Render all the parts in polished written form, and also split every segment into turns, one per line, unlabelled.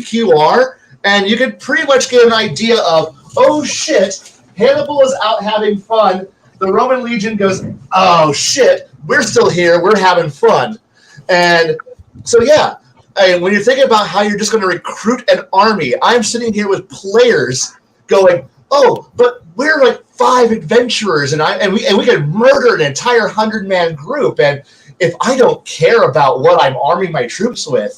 QR, and you can pretty much get an idea of, oh shit, Hannibal is out having fun. The Roman legion goes, oh shit, we're still here, we're having fun. And so yeah, when you're thinking about how you're just going to recruit an army, I'm sitting here with players going, oh, but we're like 5 adventurers, and we can murder an entire 100-man group. And if I don't care about what I'm arming my troops with,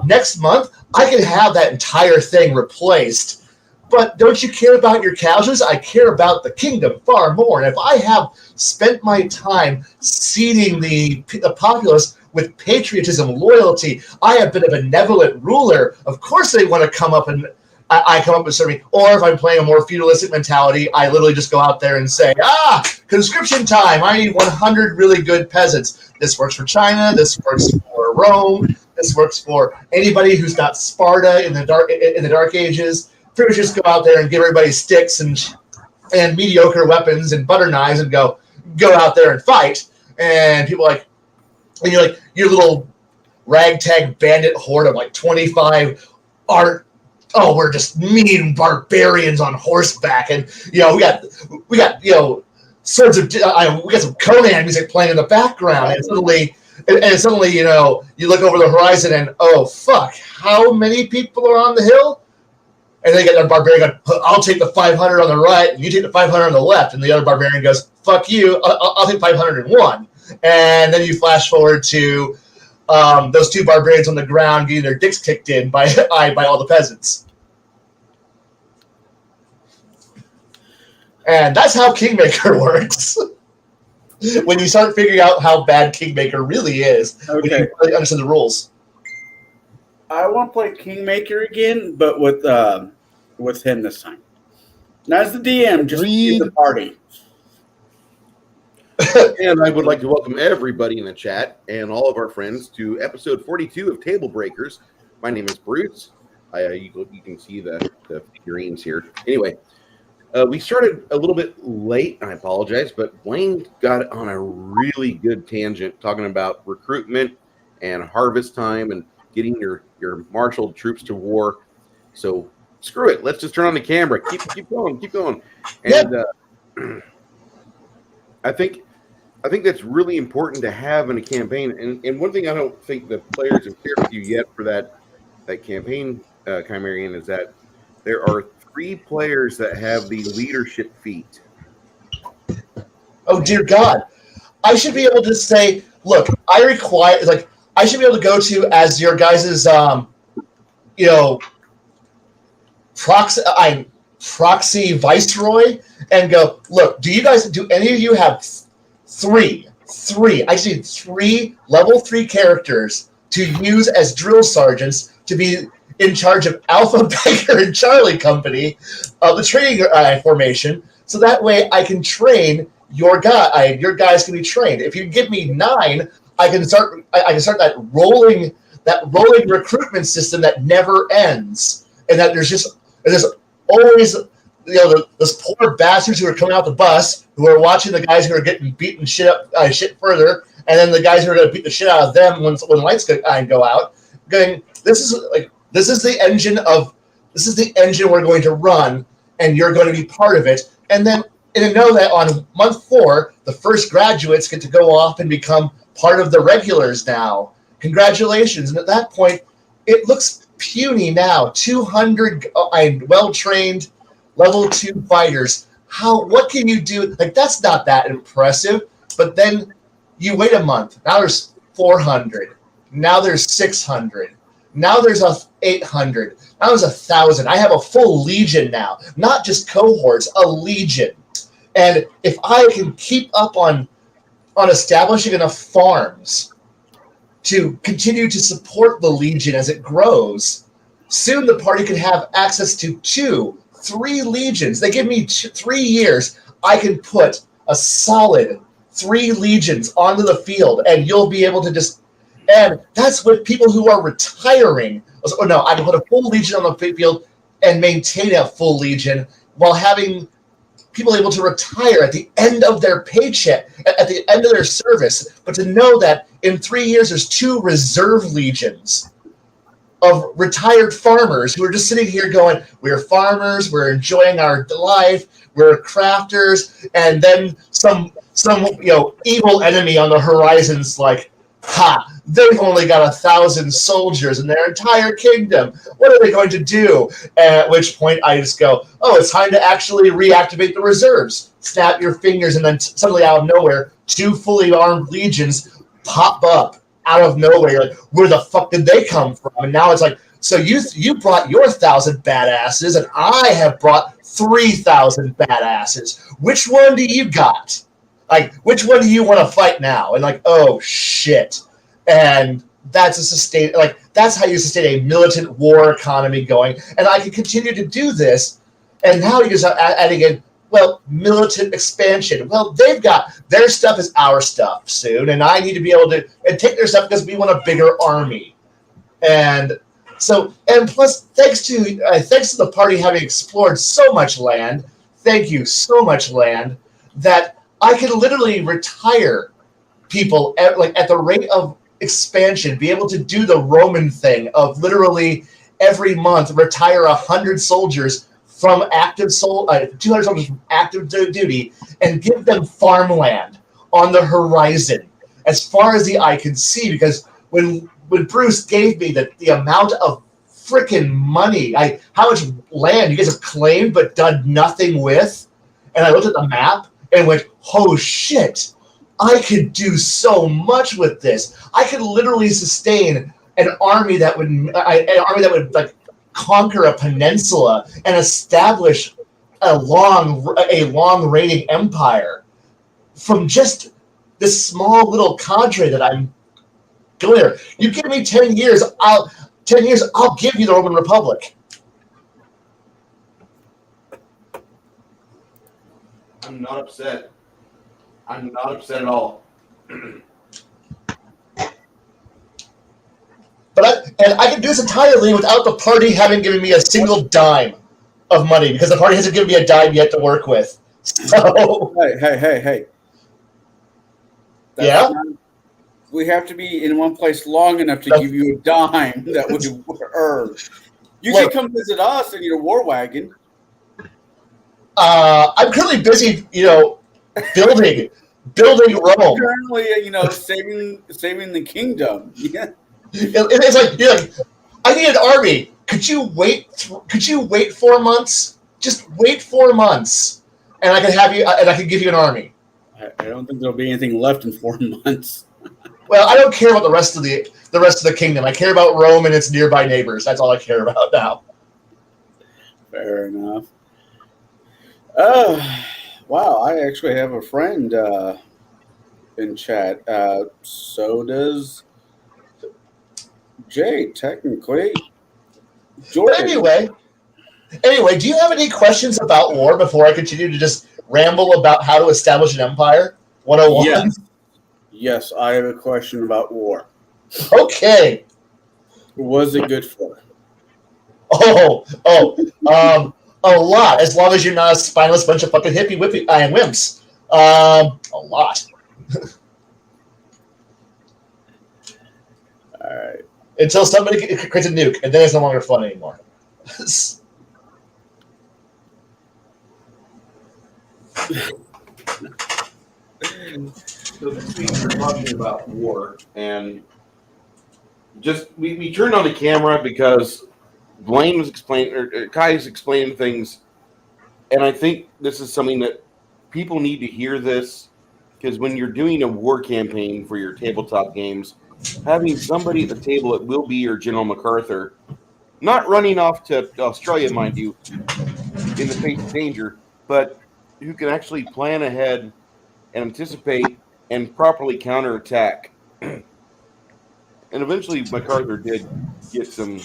next month I can have that entire thing replaced. But don't you care about your casualties? I care about the kingdom far more. And if I have spent my time seeding the populace with patriotism, loyalty, I have been a benevolent ruler. Of course they want to come up and I come up and serve me. Or if I'm playing a more feudalistic mentality, I literally just go out there and say, conscription time. I need 100 really good peasants. This works for China. This works for Rome. This works for anybody who's not Sparta in the Dark Ages. Pretty much just go out there and give everybody sticks and mediocre weapons and butter knives and go out there and fight. And people are like, and you're like, your little ragtag bandit horde of like 25 we're just mean barbarians on horseback, and we got swords of we got some Conan music playing in the background, and suddenly you look over the horizon and oh fuck, how many people are on the hill? And they get their barbarian going, I'll take the 500 on the right, and you take the 500 on the left, and the other barbarian goes, fuck you, I'll take 501. And then you flash forward to those 2 barbarians on the ground getting their dicks kicked in by all the peasants. And that's how Kingmaker works. When you start figuring out how bad Kingmaker really is, when you really understand the rules.
I want to play Kingmaker again, but with him this time. Not as the DM, just the party.
And I would like to welcome everybody in the chat and all of our friends to episode 42 of Tablebreakers. My name is Bruce. You can see the figurines here. Anyway, we started a little bit late, and I apologize, but Blaine got on a really good tangent talking about recruitment and harvest time and getting your marshaled troops to war. So screw it. Let's just turn on the camera. Keep going. And I think that's really important to have in a campaign. And one thing I don't think the players have shared with you yet for that campaign, Chimerian, is that there are 3 players that have the leadership feat.
Oh dear God! I should be able to say, look, I should be able to go to as your guys's, proxy viceroy and go, look, do any of you have 3? I just need 3 level 3 characters to use as drill sergeants to be in charge of Alpha, Baker, and Charlie Company of the training formation, so that way I can train your guy. Your guys can be trained. If you give me 9, I can start that rolling recruitment system that never ends, and that there's always those poor bastards who are coming out the bus who are watching the guys who are getting beaten shit further, and then the guys who are going to beat the shit out of them when lights go out. Going, this is the engine we're going to run, and you're going to be part of it. And know that on month 4, the first graduates get to go off and become part of the regulars now. Congratulations. And at that point, it looks puny now. 200 well-trained level 2 fighters. What can you do? That's not that impressive. But then you wait a month. Now there's 400. Now there's 600. Now there's 800. Now there's 1,000. I have a full legion now. Not just cohorts, a legion. And if I can keep up on establishing enough farms to continue to support the legion as it grows, soon the party could have access to 2, 3 legions. They give me 3 years. I can put a solid 3 legions onto the field, and you'll be able to just. And that's what people who are retiring. Oh no, I can put a full legion on the field and maintain a full legion while having people able to retire at the end of their paycheck, at the end of their service. But to know that in 3 years, there's 2 reserve legions of retired farmers who are just sitting here going, we're farmers, we're enjoying our life, we're crafters, and then some evil enemy on the horizon's like, ha, they've only got 1,000 soldiers in their entire kingdom. What are they going to do? At which point I just go, oh, it's time to actually reactivate the reserves. Snap your fingers, and then suddenly out of nowhere, 2 fully armed legions pop up out of nowhere. Like, where the fuck did they come from? And now it's like, so you brought your 1,000 badasses, and I have brought 3,000 badasses. Which one do you got? Like, which one do you want to fight now? And like, oh shit. And that's that's how you sustain a militant war economy going. And I can continue to do this. And now you're just adding in, well, militant expansion. Well, they've got their stuff is our stuff soon, and I need to be able to take their stuff because we want a bigger army. And so, and plus, thanks to the party having explored so much land, thank you so much land, that I can literally retire people at the rate of expansion, be able to do the Roman thing of literally every month retire 100 soldiers from 200 soldiers from active duty, and give them farmland on the horizon as far as the eye can see. Because when Bruce gave me the amount of freaking money, how much land you guys have claimed but done nothing with, and I looked at the map and went, oh shit, I could do so much with this. I could literally sustain an army that would like conquer a peninsula and establish a long reigning empire from just this small little cadre that I'm going there. You give me 10 years, I'll give you the Roman Republic.
I'm not upset. I'm not upset at all.
But I can do this entirely without the party having given me a single dime of money, because the party hasn't given me a dime yet to work with. So
Hey.
Yeah?
We have to be in one place long enough to give you a dime that we earn. You can come visit us in your war wagon.
I'm currently busy, building Rome.
Currently, saving the kingdom. Yeah.
It's like, I need an army. Could you wait 4 months? Just wait 4 months, and I can give you an army.
I don't think there'll be anything left in 4 months.
Well, I don't care about the rest of the kingdom. I care about Rome and its nearby neighbors. That's all I care about now.
Fair enough. Wow, I actually have a friend in chat. So does Jay, technically.
But anyway, do you have any questions about war before I continue to just ramble about how to establish an empire? 101?
Yes, I have a question about war.
Okay.
Was it good for?
A lot, as long as you're not a spineless bunch of fucking wimps. A lot.
All right.
Until somebody creates a nuke, and then it's no longer fun anymore.
So this week we're talking about war, and just we turned on the camera because Blaine was explaining, or Kai's explaining things, and I think this is something that people need to hear this, because when you're doing a war campaign for your tabletop games, having somebody at the table that will be your General MacArthur, not running off to Australia, mind you, in the face of danger, but who can actually plan ahead and anticipate and properly counterattack. And eventually MacArthur did get some...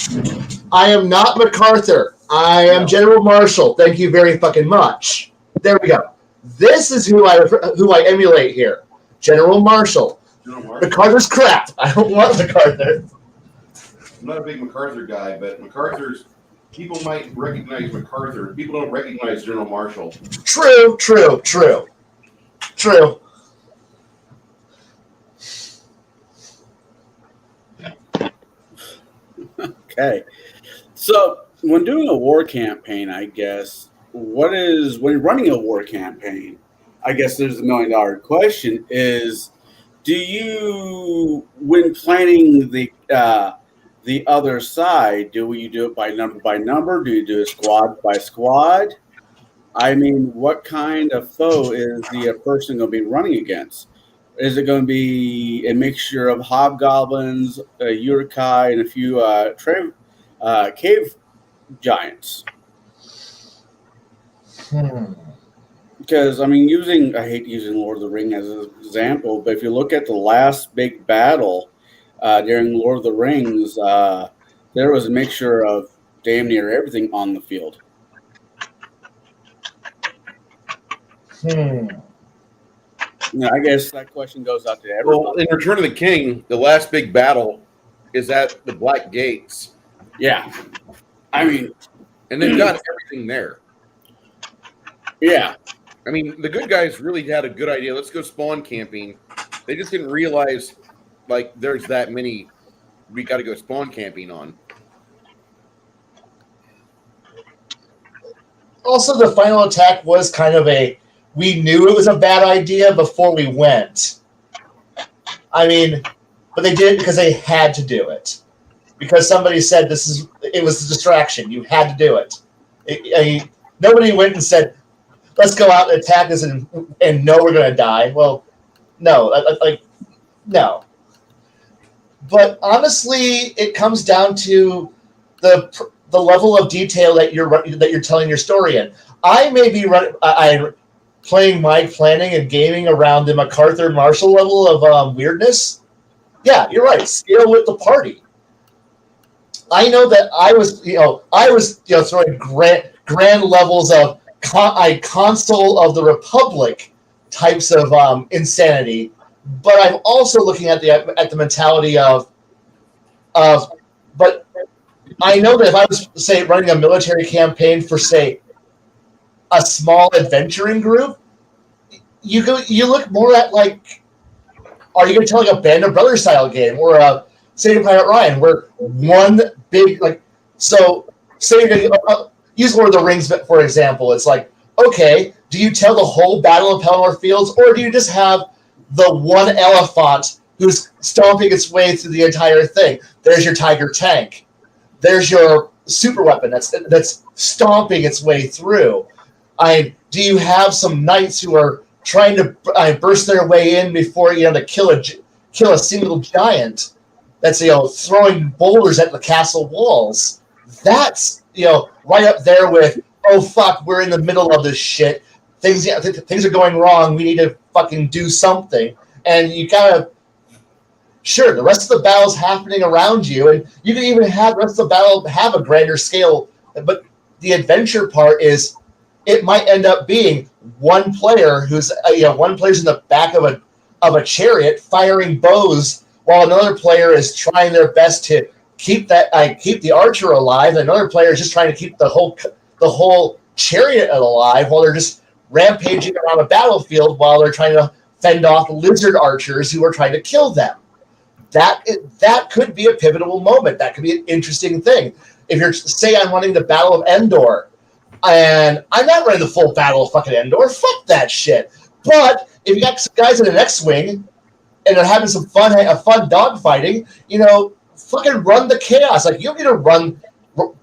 I am not MacArthur. I am General Marshall. Thank you very fucking much. There we go. This is who I emulate here. General Marshall. MacArthur's crap. I don't want MacArthur.
I'm not a big MacArthur guy, but MacArthur's... People might recognize MacArthur. People don't recognize General Marshall.
True.
Okay. So when doing a war campaign, I guess, when you're running a war campaign, I guess there's a $1 million question is, do you, when planning the other side, do you do it by number? Do you do it squad by squad? I mean, what kind of foe is the person going to be running against? Is it going to be a mixture of hobgoblins, Uruk-hai, and a few cave giants? Because, I mean, I hate using Lord of the Ring as an example, but if you look at the last big battle during Lord of the Rings, there was a mixture of damn near everything on the field. I guess that question goes out to everyone.
Well, in Return of the King, the last big battle is at the Black Gates.
Yeah. I mean,
and they've got everything there.
Yeah.
I mean, the good guys really had a good idea. Let's go spawn camping. They just didn't realize, like, there's that many we got to go spawn camping on.
Also, the final attack was kind of we knew it was a bad idea before we went. I mean, but they did it because they had to do it. Because somebody said it was a distraction. You had to do it. Nobody went and said, let's go out and attack this and know we're going to die. Well, no. No. But honestly, it comes down to the level of detail that you're telling your story in. I may be playing my planning and gaming around the MacArthur Marshall level of weirdness. Yeah, you're right. Scale with the party. I know that I was throwing grand levels of Consul of the Republic types of insanity, but I'm also looking at the mentality of but I know that if I was, say, running a military campaign for, say, a small adventuring group, you look more at, like, are you going to tell, like, a Band of Brothers style game or a Saving Private Ryan where one big, like, so say you're going to use Lord of the Rings, for example. It's like, okay, do you tell the whole Battle of Pelennor Fields, or do you just have the one elephant who's stomping its way through the entire thing? There's your Tiger tank. There's your super weapon that's stomping its way through. Do you have some knights who are trying to burst their way in before to kill a single giant that's throwing boulders at the castle walls? That's right up there with, oh fuck, we're in the middle of this shit. Things are going wrong. We need to fucking do something. And you gotta. Sure, the rest of the battle's happening around you, and you can even have the rest of the battle have a grander scale. But the adventure part is, it might end up being one player who's one player's in the back of a chariot firing bows, while another player is trying their best to keep the archer alive. Another player is just trying to keep the whole chariot alive while they're just rampaging around a battlefield while they're trying to fend off lizard archers who are trying to kill them. That could be a pivotal moment. That could be an interesting thing. If you're, say, I'm running the Battle of Endor, and I'm not running the full Battle of fucking Endor. Fuck that shit. But if you got some guys in an X-wing and they're having some fun dogfighting, fucking run the chaos. Like, you don't need to run.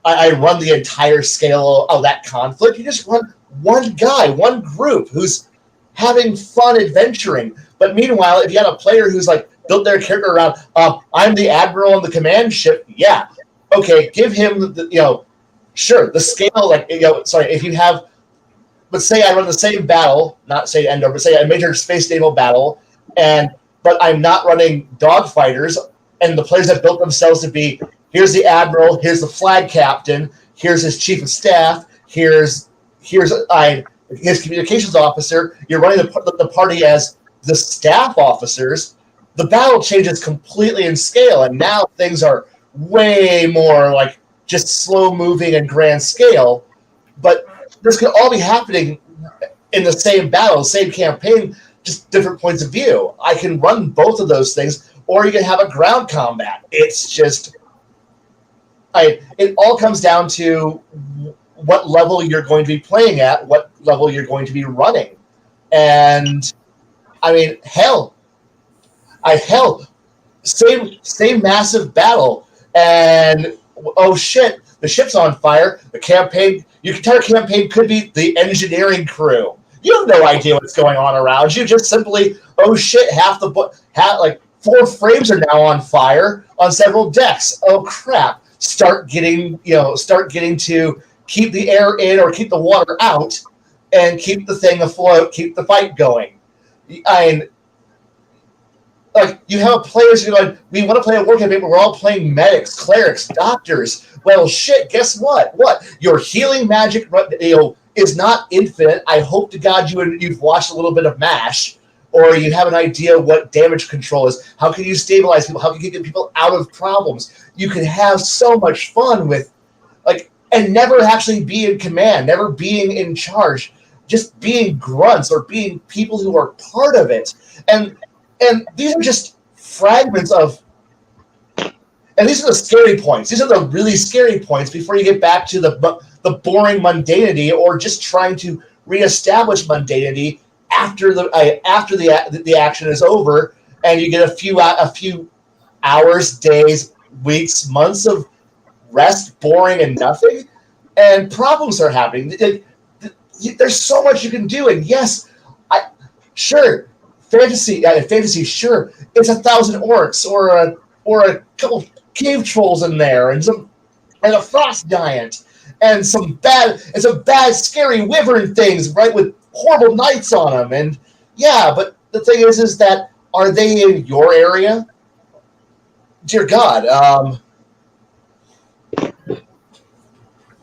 I run the entire scale of that conflict. You just run one guy, one group who's having fun adventuring. But meanwhile, if you got a player who's like built their character around, I'm the admiral on the command ship. Yeah, okay, give him sure, the scale. Like, if you have, let's say I run the same battle, not say Endor, but say a major space naval battle, but I'm not running dogfighters, and the players have built themselves to be, here's the admiral, here's the flag captain, here's his chief of staff, here's his communications officer. You're running the party as the staff officers. The battle changes completely in scale, and now things are way more like just slow moving and grand scale. But this could all be happening in the same battle, same campaign, just different points of view. I can run both of those things, or you can have a ground combat. It's just, it all comes down to what level you're going to be playing at, what level you're going to be running. And I mean, hell, same massive battle, and oh shit, the ship's on fire. The campaign, your entire campaign could be the engineering crew. You have no idea what's going on around you. Just simply, oh shit, like 4 frames are now on fire on several decks. Oh crap! Start getting to keep the air in or keep the water out, and keep the thing afloat, keep the fight going. Like, you have players who are like, we want to play a war campaign, but we're all playing medics, clerics, doctors. Well, shit, guess what? Your healing magic, is not infinite. I hope to God you've watched a little bit of MASH, or you have an idea what damage control is. How can you stabilize people? How can you get people out of problems? You can have so much fun with, and never actually be in command, never being in charge, just being grunts or being people who are part of it. And these are just fragments of, and these are the scary points. These are the really scary points before you get back to the boring mundanity, or just trying to reestablish mundanity after the action is over, and you get a few hours, days, weeks, months of rest, boring and nothing, and problems are happening. There's so much you can do, and yes, sure. Fantasy, sure, it's 1,000 orcs or a couple cave trolls in there, and a frost giant, and some bad scary wyvern things, right, with horrible knights on them. And yeah, but the thing is that, are they in your area? Dear God.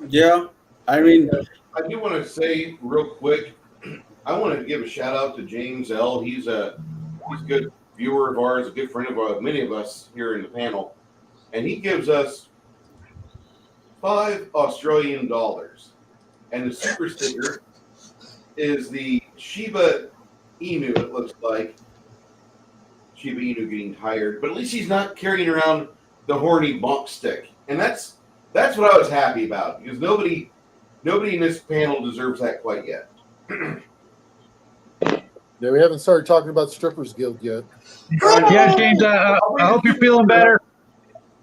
Yeah, I mean,
I do want to say real quick, I want to give a shout out to James L. He's a good viewer of ours, a good friend of many of us here in the panel, and he gives us $5 Australian, and the super sticker is the Shiba Inu. It looks like Shiba Inu getting tired, but at least he's not carrying around the horny bonk stick, and that's what I was happy about, because nobody in this panel deserves that quite yet.
Yeah, we haven't started talking about Strippers Guild yet.
Yeah, James, I hope you're feeling better.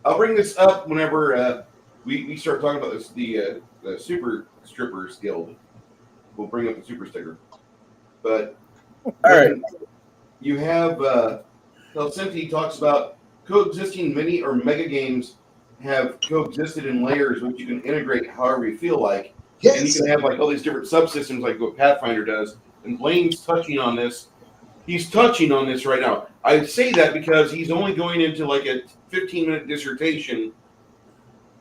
I'll bring this up whenever we start talking about this, the Super Strippers Guild. We'll bring up the super sticker. But
all right,
you have Helsinki talks about coexisting mini or mega games have coexisted in layers which you can integrate however you feel like. Yes. And you can have like all these different subsystems like what Pathfinder does. And Blaine's touching on this. He's touching on this right now. I say that because he's only going into like a 15-minute dissertation.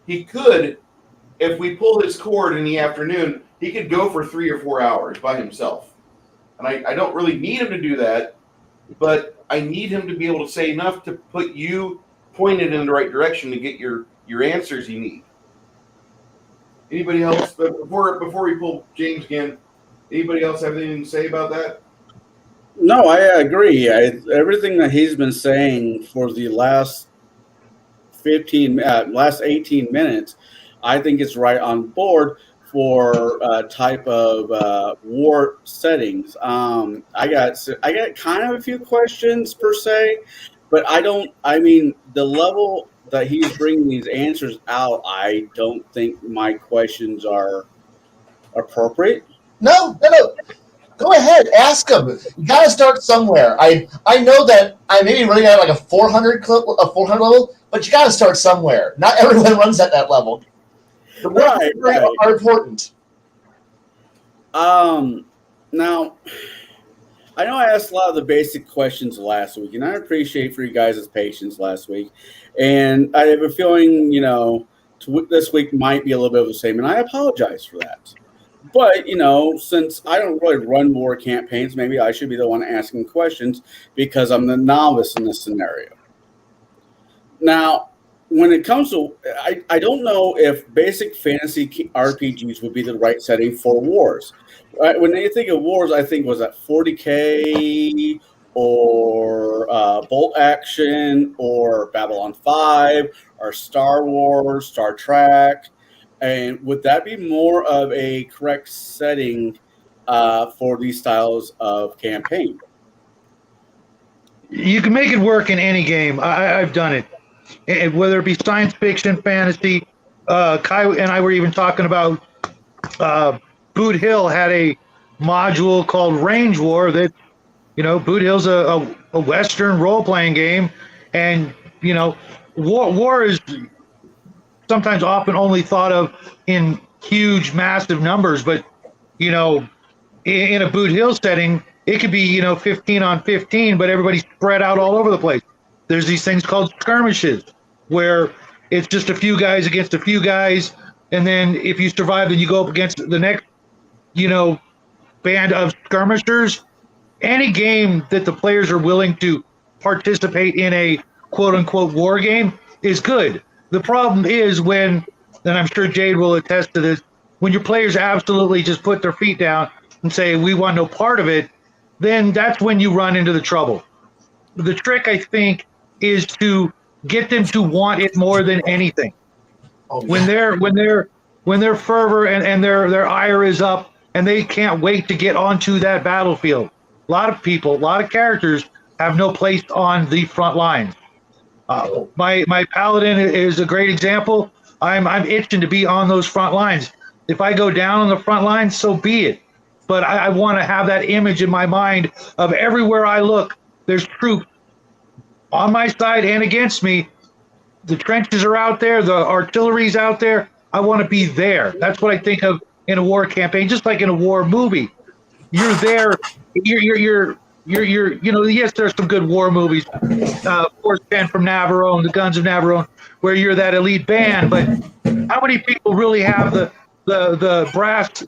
He could, if we pull his cord in the afternoon, he could go for 3 or 4 hours by himself. And I don't really need him to do that, but I need him to be able to say enough to put you pointed in the right direction to get your answers you need. Anybody else? But before we pull James again, anybody else have anything to say about that?
No, I agree. Everything that he's been saying for the last 18 minutes, I think it's right on board for type of war settings. I got kind of a few questions per se, but the level that he's bringing these answers out, I don't think my questions are appropriate.
No. Go ahead, ask them. You got to start somewhere. I know that I may be running at like a 400 level, but you got to start somewhere. Not everyone runs at that level. The
right.
are important.
Now, I know I asked a lot of the basic questions last week, and I appreciate for you guys' patience last week. And I have a feeling, this week might be a little bit of the same, and I apologize for that. But, since I don't really run war campaigns, maybe I should be the one asking questions because I'm the novice in this scenario. Now, when it comes to, I don't know if basic fantasy RPGs would be the right setting for wars. When they think of wars, I think, was that 40K or Bolt Action or Babylon 5 or Star Wars, Star Trek? And would that be more of a correct setting for these styles of campaign?
You can make it work in any game. I've done it. Whether it be science fiction, fantasy. Kai and I were even talking about Boot Hill had a module called Range War that, Boot Hill's a Western role-playing game. And, war is sometimes often only thought of in huge, massive numbers. But, in a Boot Hill setting, it could be, 15 on 15, but everybody's spread out all over the place. There's these things called skirmishes where it's just a few guys against a few guys. And then if you survive, then you go up against the next, band of skirmishers. Any game that the players are willing to participate in a quote unquote war game is good. The problem is when, and I'm sure Jade will attest to this, when your players absolutely just put their feet down and say, we want no part of it, then that's when you run into the trouble. The trick, I think, is to get them to want it more than anything. When their fervor and their ire is up and they can't wait to get onto that battlefield. A lot of people, a lot of characters have no place on the front lines. My paladin is a great example. I'm itching to be on those front lines. If I go down on the front lines, so be it. But I want to have that image in my mind of everywhere I look, there's troops on my side and against me. The trenches are out there. The artillery's out there. I want to be there. That's what I think of in a war campaign, just like in a war movie. You're there. You're yes, there's some good war movies. Force 10 from Navarone, The Guns of Navarone, where you're that elite band. But how many people really have the brass,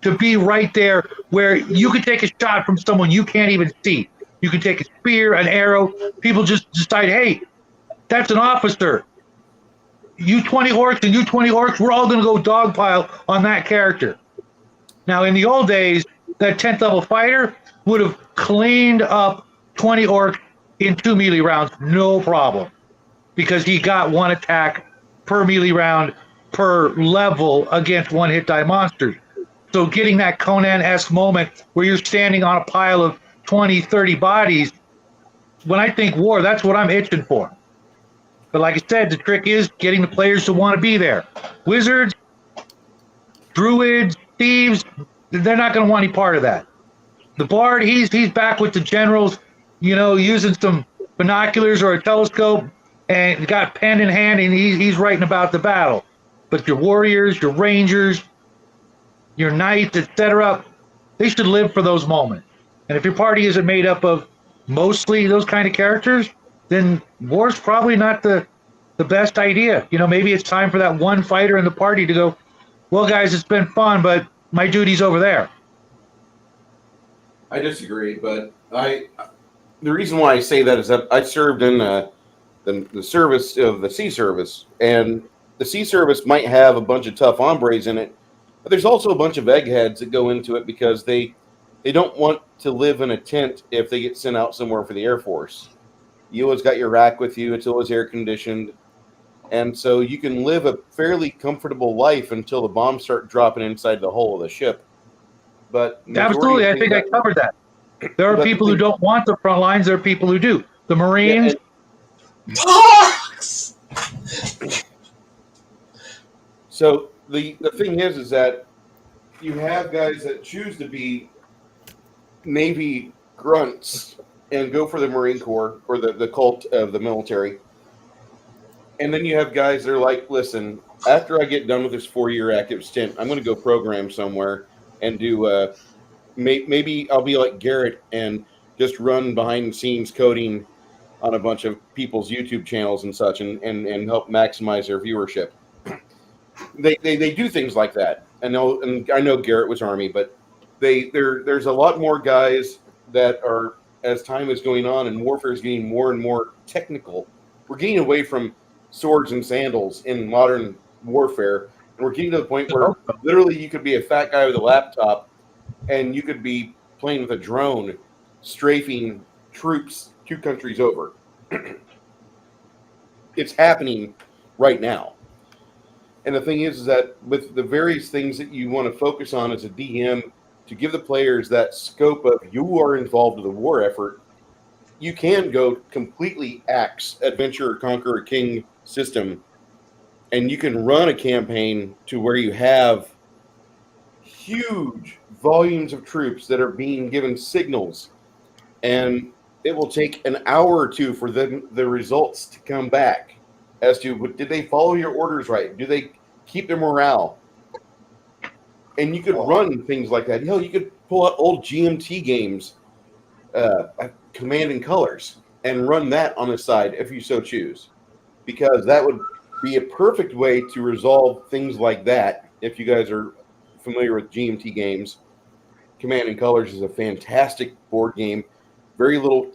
to be right there where you could take a shot from someone you can't even see? You can take a spear, an arrow. People just decide, hey, that's an officer. You 20 orcs and you 20 orcs, we're all going to go dogpile on that character. Now, in the old days, that 10th level fighter would have cleaned up 20 orcs in 2 melee rounds, no problem, because he got one attack per melee round per level against one hit die monsters. So getting that Conan-esque moment where you're standing on a pile of 20, 30 bodies, when I think war, that's what I'm itching for. But like I said, the trick is getting the players to want to be there. Wizards, druids, thieves, they're not going to want any part of that. The bard, he's back with the generals, using some binoculars or a telescope, and got pen in hand, and he's writing about the battle. But your warriors, your rangers, your knights, etc., they should live for those moments. And if your party isn't made up of mostly those kind of characters, then war's probably not the best idea. Maybe it's time for that one fighter in the party to go, well, guys, it's been fun, but my duty's over there.
I disagree, but the reason why I say that is that I served in the service of the sea service, and the sea service might have a bunch of tough hombres in it, but there's also a bunch of eggheads that go into it because they don't want to live in a tent if they get sent out somewhere for the Air Force. You always got your rack with you. It's always air conditioned. And so you can live a fairly comfortable life until the bombs start dropping inside the hull of the ship. But
absolutely, I think I covered that. There are people who don't want the front lines. There are people who do. The Marines.
So the thing is that you have guys that choose to be Navy grunts and go for the Marine Corps or the cult of the military. And then you have guys that are like, listen, after I get done with this 4-year active stint, I'm going to go program somewhere and do maybe I'll be like Garrett and just run behind the scenes coding on a bunch of people's YouTube channels and such and help maximize their viewership. They do things like that. And I know Garrett was Army, but there's a lot more guys that are, as time is going on and warfare is getting more and more technical, we're getting away from swords and sandals in modern warfare. And we're getting to the point where literally you could be a fat guy with a laptop and you could be playing with a drone strafing troops 2 countries over. It's happening right now. And the thing is that with the various things that you want to focus on as a DM to give the players that scope of you are involved in the war effort, you can go completely Axe, Adventure, Conqueror, King system, and you can run a campaign to where you have huge volumes of troops that are being given signals, and it will take an hour or 2 for the results to come back as to did they follow your orders right? Do they keep their morale? And you could run things like that. Hell, you could pull out old GMT games, Command and Colors, and run that on the side if you so choose, because that would be a perfect way to resolve things like that. If you guys are familiar with GMT games, Command and Colors is a fantastic board game. Very little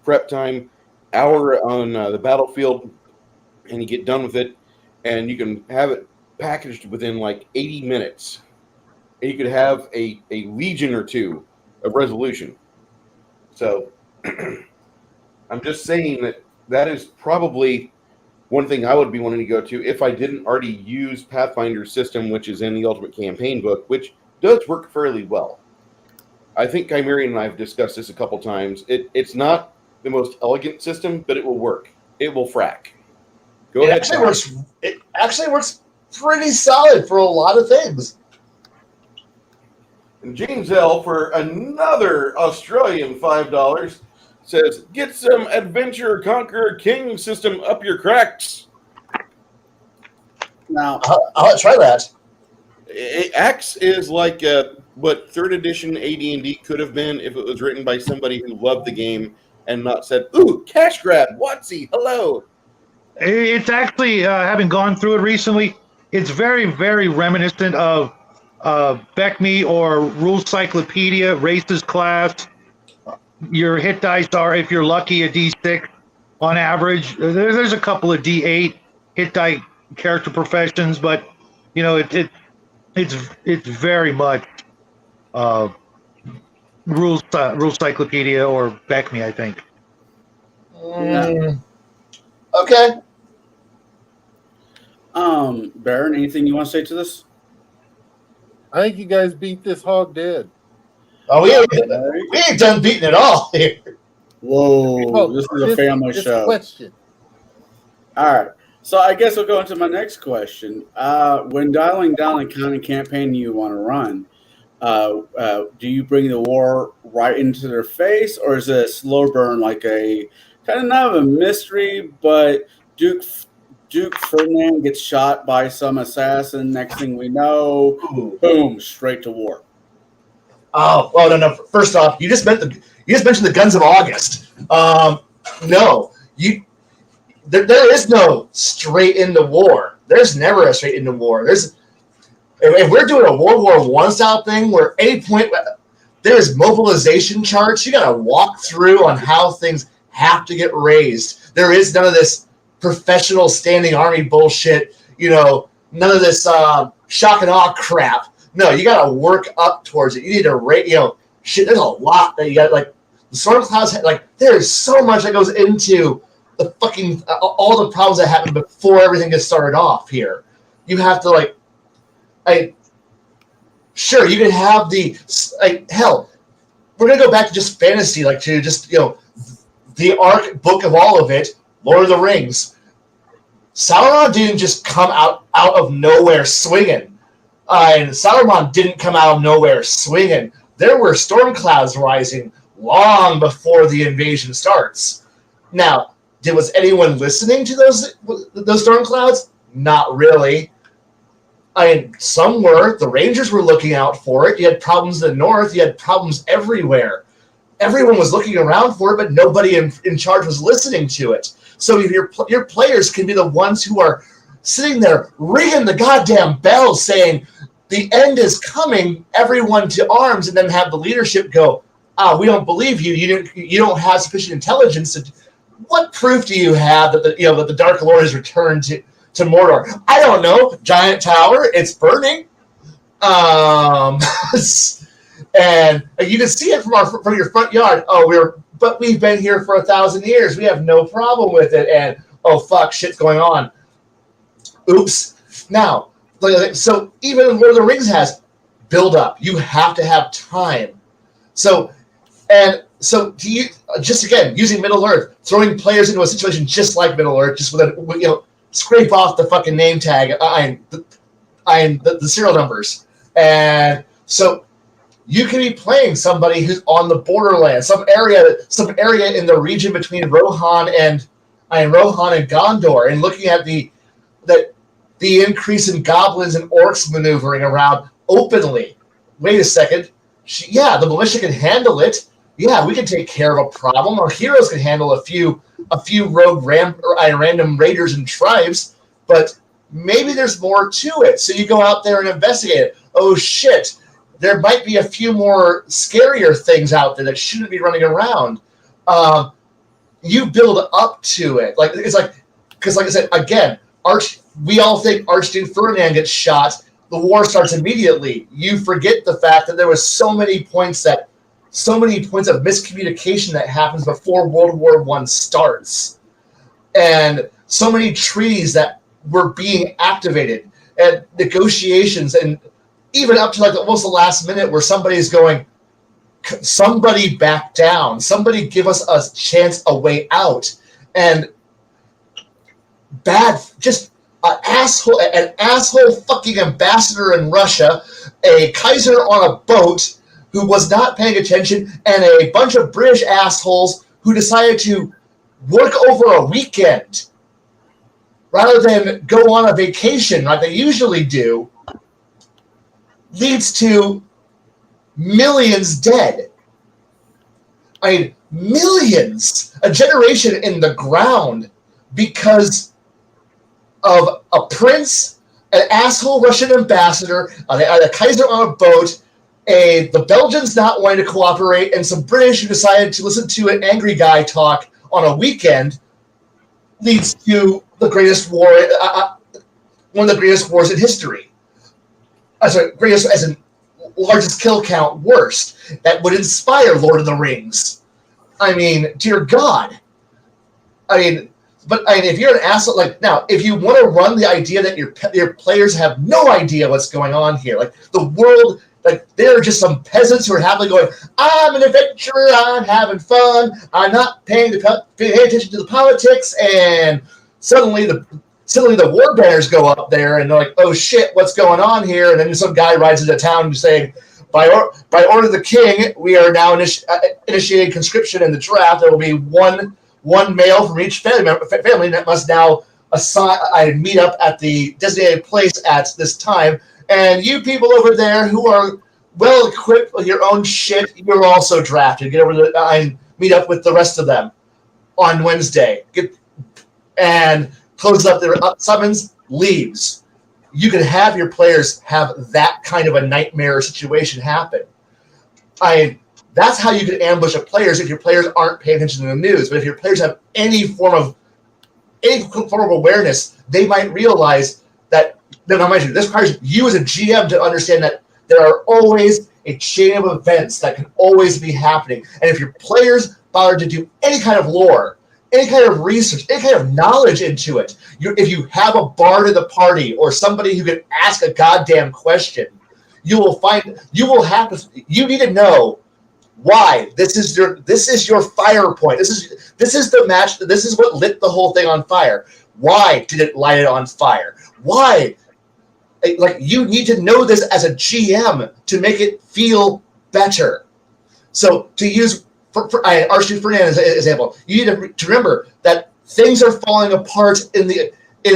prep time, hour on the battlefield, and you get done with it, and you can have it packaged within like 80 minutes. And you could have a legion or 2 of resolution. So I'm just saying that is probably one thing I would be wanting to go to if I didn't already use Pathfinder's system, which is in the Ultimate Campaign book, which does work fairly well. I think Chimerian and I have discussed this a couple times. It's not the most elegant system, but it will work. It will frack. Go ahead.
It actually works pretty solid for a lot of things.
And James L. for another Australian $5 says, "Get some Adventure Conqueror King system up your cracks."
Now,
I'll try that.
Axe is like what 3rd edition AD&D could have been if it was written by somebody who loved the game and not said, "Ooh, cash grab, Watsy, hello."
It's actually, having gone through it recently, it's very, very reminiscent of Beckme or Rules Cyclopedia, Races Class. Your hit dice are, if you're lucky, a D6 on average. There's a couple of D8 hit die character professions, but you know it's very much Rules Cyclopedia or Beckme, I think.
Okay.
Baron, anything you want to say to this?
I think you guys beat this hog dead.
Oh, we ain't done beating it all here.
Whoa, this is a family show.
Question.
All right. So I guess we'll go into my next question. When dialing down the kind of campaign you want to run, do you bring the war right into their face, or is it a slow burn, like a kind of not of a mystery, but Duke Ferdinand gets shot by some assassin. Next thing we know, boom, straight to war.
Oh, no. First off, you just mentioned the Guns of August. No, there is no straight into war. There's never a straight into war. If we're doing a World War I style thing, where at any point there's mobilization charts, you got to walk through on how things have to get raised. There is none of this professional standing army bullshit. None of this shock and awe crap. No, you got to work up towards it. You need to rate. Shit. There's a lot that you got. Like the storm clouds. Like there is so much that goes into the fucking all the problems that happen before everything gets started off here. You have to sure, you can have hell. We're gonna go back to just fantasy, to just the arc book of all of it, Lord of the Rings. Sauron didn't just come out of nowhere swinging. And Saruman didn't come out of nowhere swinging. There were storm clouds rising long before the invasion starts. Now, was anyone listening to those storm clouds? Not really. Some were. The Rangers were looking out for it. You had problems in the north. You had problems everywhere. Everyone was looking around for it, but nobody in charge was listening to it. So your players can be the ones who are sitting there ringing the goddamn bell saying, the end is coming, everyone to arms, and then have the leadership go, we don't believe you. You don't have sufficient intelligence. What proof do you have that the Dark Lord has returned to Mordor? I don't know. Giant tower. It's burning. And you can see it from your front yard. Oh, but we've been here for 1,000 years. We have no problem with it. And oh fuck, shit's going on. Oops. Now, so even Lord of the Rings has build up. You have to have time. So do you just again using Middle Earth, throwing players into a situation just like Middle Earth, just with scrape off the fucking name tag, the serial numbers, and so you can be playing somebody who's on the borderland, some area in the region between Rohan and Gondor, and looking at the increase in goblins and orcs maneuvering around openly. Wait a second. The militia can handle it. Yeah, we can take care of a problem. Our heroes can handle a few rogue random raiders and tribes, but maybe there's more to it. So you go out there and investigate it. Oh shit, there might be a few more scarier things out there that shouldn't be running around. You build up to it. Because like I said, again, we all think Archduke Ferdinand gets shot. The war starts immediately. You forget the fact that there was so many points of miscommunication that happens before World War I starts, and so many treaties that were being activated, and negotiations, and even up to almost the last minute where somebody's going, somebody back down, somebody give us a chance, a way out, and an asshole fucking ambassador in Russia, a Kaiser on a boat who was not paying attention, and a bunch of British assholes who decided to work over a weekend rather than go on a vacation like they usually do, leads to millions dead. I mean, millions! A generation in the ground because of a prince, an asshole Russian ambassador, a Kaiser on a boat, the Belgians not wanting to cooperate, and some British who decided to listen to an angry guy talk on a weekend, leads to the greatest war, one of the greatest wars in history. Greatest as in largest kill count, worst. That would inspire Lord of the Rings. I mean, dear God. But if you're an asshole, now, if you want to run the idea that your players have no idea what's going on here, the world, they're just some peasants who are happily going, I'm an adventurer, I'm having fun, I'm not paying attention to the politics, and suddenly the war banners go up there, and they're like, oh shit, what's going on here? And then some guy rides into town saying, by order of the king, we are now initiating conscription in the draft. There will be one male from each family that must now meet up at the designated place at this time. And you people over there who are well equipped with your own shit, you're also drafted. Get over there and meet up with the rest of them on Wednesday. And closes up their summons, leaves. You can have your players have that kind of a nightmare situation happen. That's how you can ambush a players if your players aren't paying attention to the news. But if your players have any form of awareness, they might realize that. This requires you as a GM to understand that there are always a chain of events that can always be happening. And if your players bother to do any kind of lore, any kind of research, any kind of knowledge into it, if you have a bard in the party or somebody who can ask a goddamn question, you need to know why this is your fire point. This is the match. This is what lit the whole thing on fire. Why did it light it on fire? Why? You need to know this as a GM to make it feel better. So to use Archduke Ferdinand as an example, you need to remember that things are falling apart in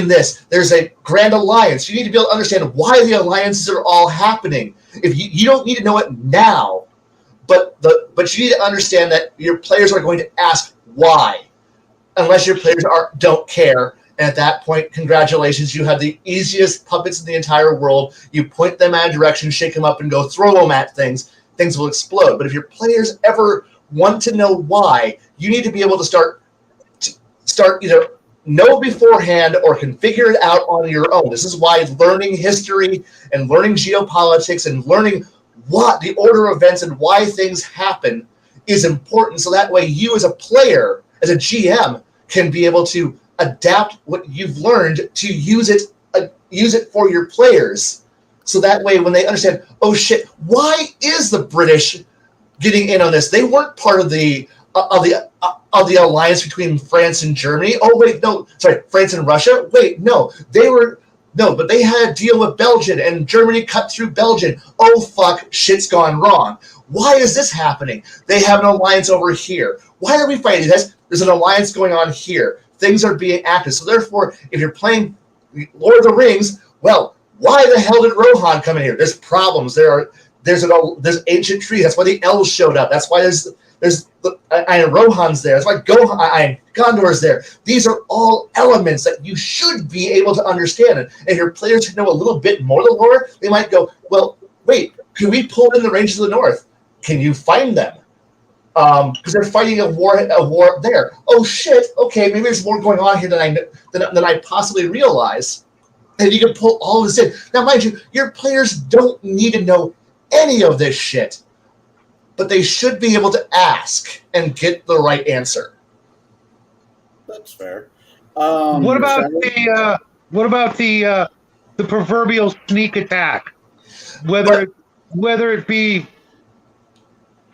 this. There's a grand alliance. You need to be able to understand why the alliances are all happening. If you don't need to know it now, but you need to understand that your players are going to ask why, unless your players don't care. And at that point, congratulations, you have the easiest puppets in the entire world. You point them at a direction, shake them up, and go throw them at things. Things will explode. But if your players ever want to know why, you need to be able to start either know beforehand or can figure it out on your own. This is why learning history and learning geopolitics and learning what the order of events and why things happen is important. So that way you as a player, as a GM, can be able to adapt what you've learned to use it for your players. So that way when they understand, oh shit, why is the British getting in on this? They weren't part of the alliance between France and Germany. Oh wait, no, sorry, France and Russia. Wait, no, but they had a deal with Belgium and Germany cut through Belgium. Oh fuck, shit's gone wrong. Why is this happening? They have an alliance over here. Why are we fighting this? There's an alliance going on here. Things are being active. So therefore, if you're playing Lord of the Rings, well, why the hell did Rohan come in here? There's problems. There's ancient trees. That's why the elves showed up. That's why there's Rohan's there. That's why Gondor's there. These are all elements that you should be able to understand. And if your players know a little bit more of the lore, they might go, well, wait, can we pull in the ranges of the north? Can you find them? Because they're fighting a war up there. Oh shit! Okay, maybe there's more going on here than I possibly realize. And you can pull all this in. Now, mind you, your players don't need to know any of this shit, but they should be able to ask and get the right answer.
That's fair.
What about the proverbial sneak attack? Whether it be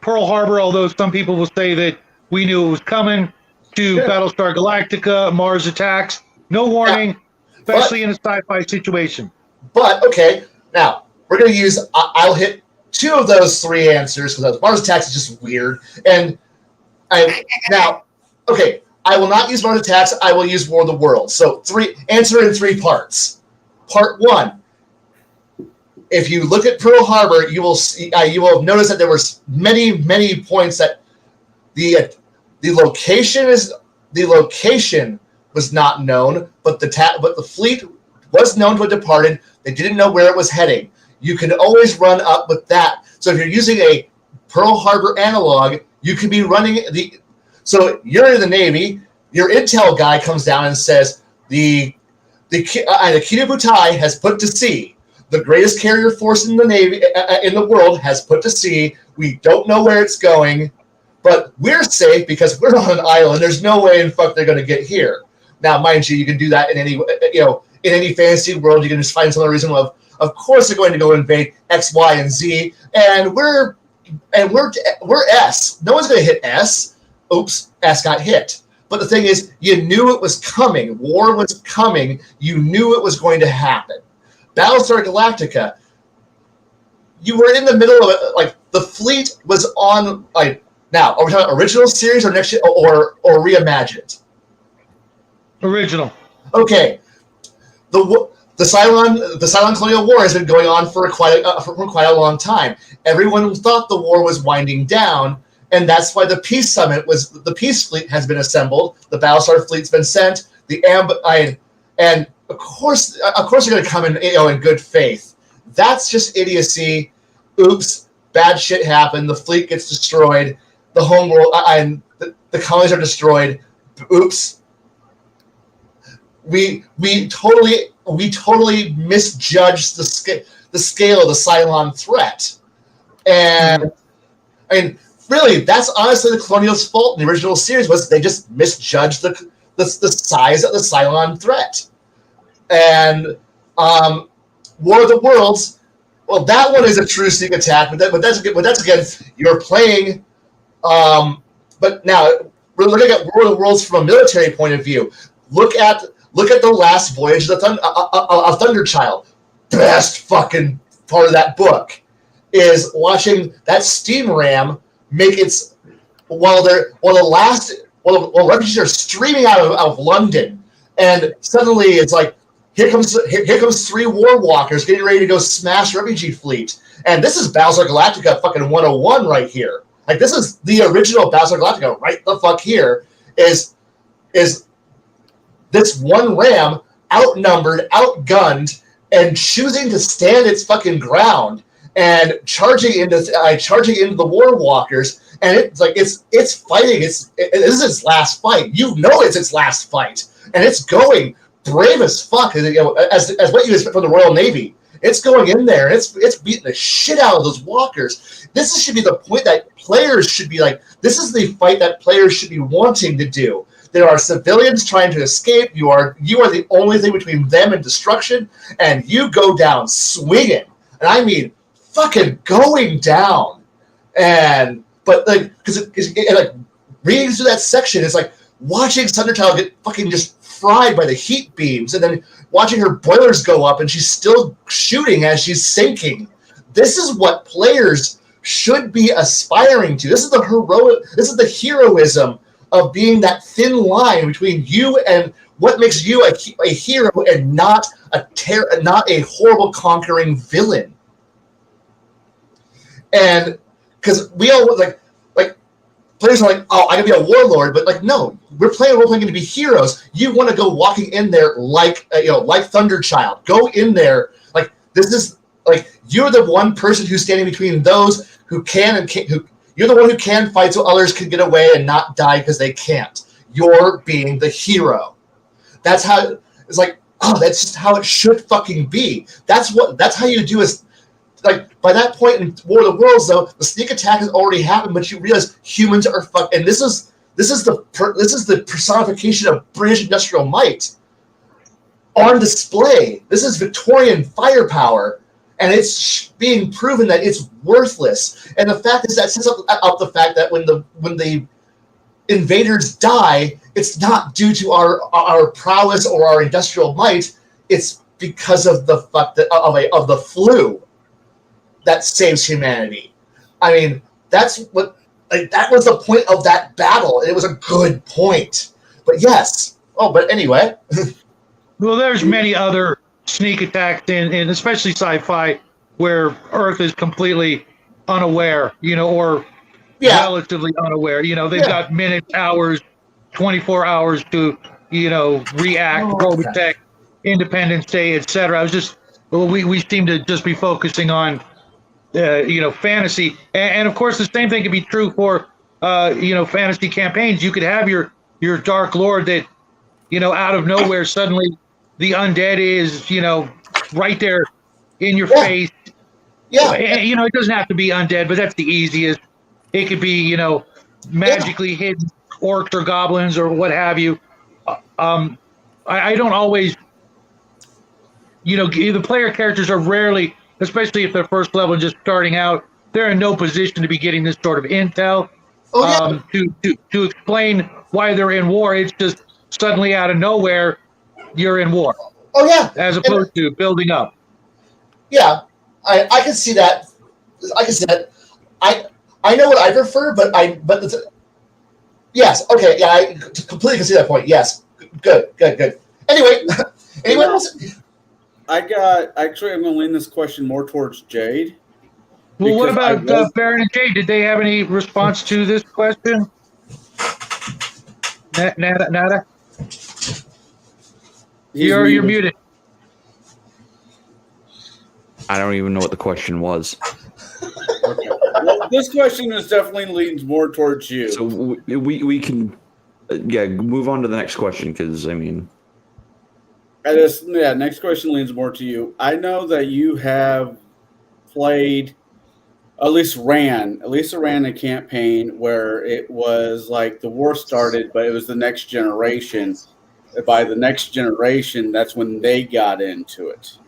Pearl Harbor, although some people will say that we knew it was coming, to Battlestar Galactica, Mars attacks, no warning, especially in a sci-fi situation.
But, okay, now, we're going to use, I'll hit 2 of those 3 answers, because Mars attacks is just weird. And I will not use Mars attacks, I will use War of the Worlds. So, answer in 3 parts. Part 1. If you look at Pearl Harbor, you will have noticed that there was many points that the location was not known, but the fleet was known to have departed. They didn't know where it was heading. You can always run up with that. So if you're using a Pearl Harbor analog, you can be running So you're in the Navy. Your intel guy comes down and says the Kita Butai has put to sea. The greatest carrier force in the Navy in the world has put to sea. We don't know where it's going, but we're safe because we're on an island. There's no way in fuck they're going to get here. Now, mind you, you can do that in any fantasy world. You can just find some other reason of course they're going to go invade X, Y, and Z, and we're S. No one's going to hit S. Oops, S got hit. But the thing is, you knew it was coming. War was coming. You knew it was going to happen. Battlestar Galactica, you were in the middle of it. Like, the fleet was on, like, now, are we talking original series or next or reimagined?
Original.
Okay. The Cylon Colonial War has been going on for quite a long time. Everyone thought the war was winding down, and that's why the peace summit the peace fleet has been assembled. The Battlestar fleet's been sent. And of course they're going to come in good faith. That's just idiocy. Oops, bad shit happened. The fleet gets destroyed. The homeworld and the colonies are destroyed. Oops. We totally misjudged the scale of the Cylon threat. And I mean, really, that's honestly the Colonials' fault in the original series, was they just misjudged the size of the Cylon threat. And War of the Worlds, well, that one is a true sneak attack, but that's again, you're playing. But now we're looking at War of the Worlds from a military point of view. Look at the last voyage of Thunderchild. Best fucking part of that book is watching that steam ram make its while refugees are streaming out of London, and suddenly it's like here comes 3 war walkers getting ready to go smash refugee fleet, and this is Battlestar Galactica fucking 101 right here. Like, this is the original Battlestar Galactica right the fuck here. Is this one ram outnumbered, outgunned, and choosing to stand its fucking ground and charging into the war walkers, and it's like it's fighting. This is its last fight. You know it's its last fight, and it's going brave as fuck. As what you expect from the Royal Navy. It's going in there and it's beating the shit out of those walkers. This should be the point that players should be like, this is the fight that players should be wanting to do. There are civilians trying to escape. You are the only thing between them and destruction, and you go down swinging. And I mean, fucking going down. But like, because like reading through that section is like watching Thunderchild get fucking just fried by the heat beams, and then watching her boilers go up, and she's still shooting as she's sinking. This is what players should be aspiring to. This is the heroism of being that thin line between you and what makes you a hero and not a horrible conquering villain. And because we all like players are like, oh, I gotta be a warlord, but like, no, we're playing a role-playing game to be heroes. You want to go walking in there like Thunderchild. Go in there like this is like you're the one person who's standing between those who can and can't. You're the one who can fight so others can get away and not die because they can't. You're being the hero. That's how it's like. Oh, that's just how it should fucking be. That's how you do is. Like, by that point in War of the Worlds, though, the sneak attack has already happened, but you realize humans are fucked. And this is the personification of British industrial might on display. This is Victorian firepower, and it's being proven that it's worthless. And the fact is that sets up the fact that when the invaders die, it's not due to our prowess or our industrial might. It's because of the of the flu that saves humanity. I mean, that was the point of that battle. It was a good point. But yes. Oh, but anyway.
Well, there's many other sneak attacks in especially sci-fi where Earth is completely unaware, or relatively unaware. They've got minutes, hours, 24 hours to, react, protect, Independence Day, etc. We seem to just be focusing on fantasy, and of course the same thing can be true for fantasy campaigns. You could have your Dark Lord that out of nowhere suddenly the undead is right there in your face. And, it doesn't have to be undead, but that's the easiest. It could be magically hidden orcs or goblins or what have you. I don't always the player characters are rarely, especially if they're first level and just starting out, they're in no position to be getting this sort of intel to explain why they're in war. It's just suddenly out of nowhere, you're in war.
Oh yeah,
as opposed to building up.
Yeah, I can see that. I know what I prefer, yes, okay, yeah, I completely can see that point. Yes, good. Anyway,
I'm going to lean this question more towards Jade.
Well, what about Baron and Jade? Did they have any response to this question? Nada? You're muted.
I don't even know what the question was.
Okay. Well, this question is definitely leans more towards you.
So we can move on to the next question, because
next question leans more to you. I know that you have played, at least ran a campaign where it was like the war started, but it was the next generation. By the next generation, that's when they got into it.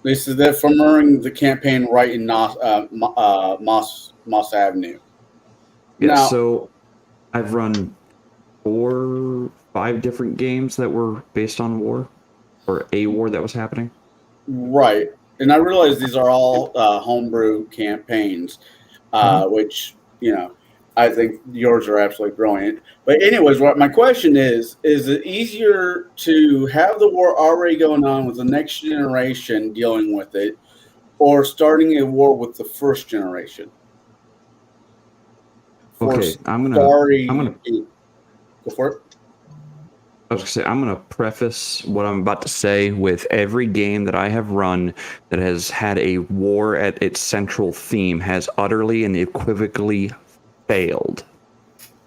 This is from running the campaign right in Moss Avenue.
Yeah,
now,
so I've run 4-5 different games that were based on war, or a war that was happening.
Right. And I realize these are all homebrew campaigns, which, I think yours are absolutely brilliant. But anyways, what my question is it easier to have the war already going on with the next generation dealing with it, or starting a war with the first generation?
Okay, I'm gonna
go for it.
I was gonna say, I'm gonna preface what I'm about to say with every game that I have run that has had a war at its central theme has utterly and equivocally failed.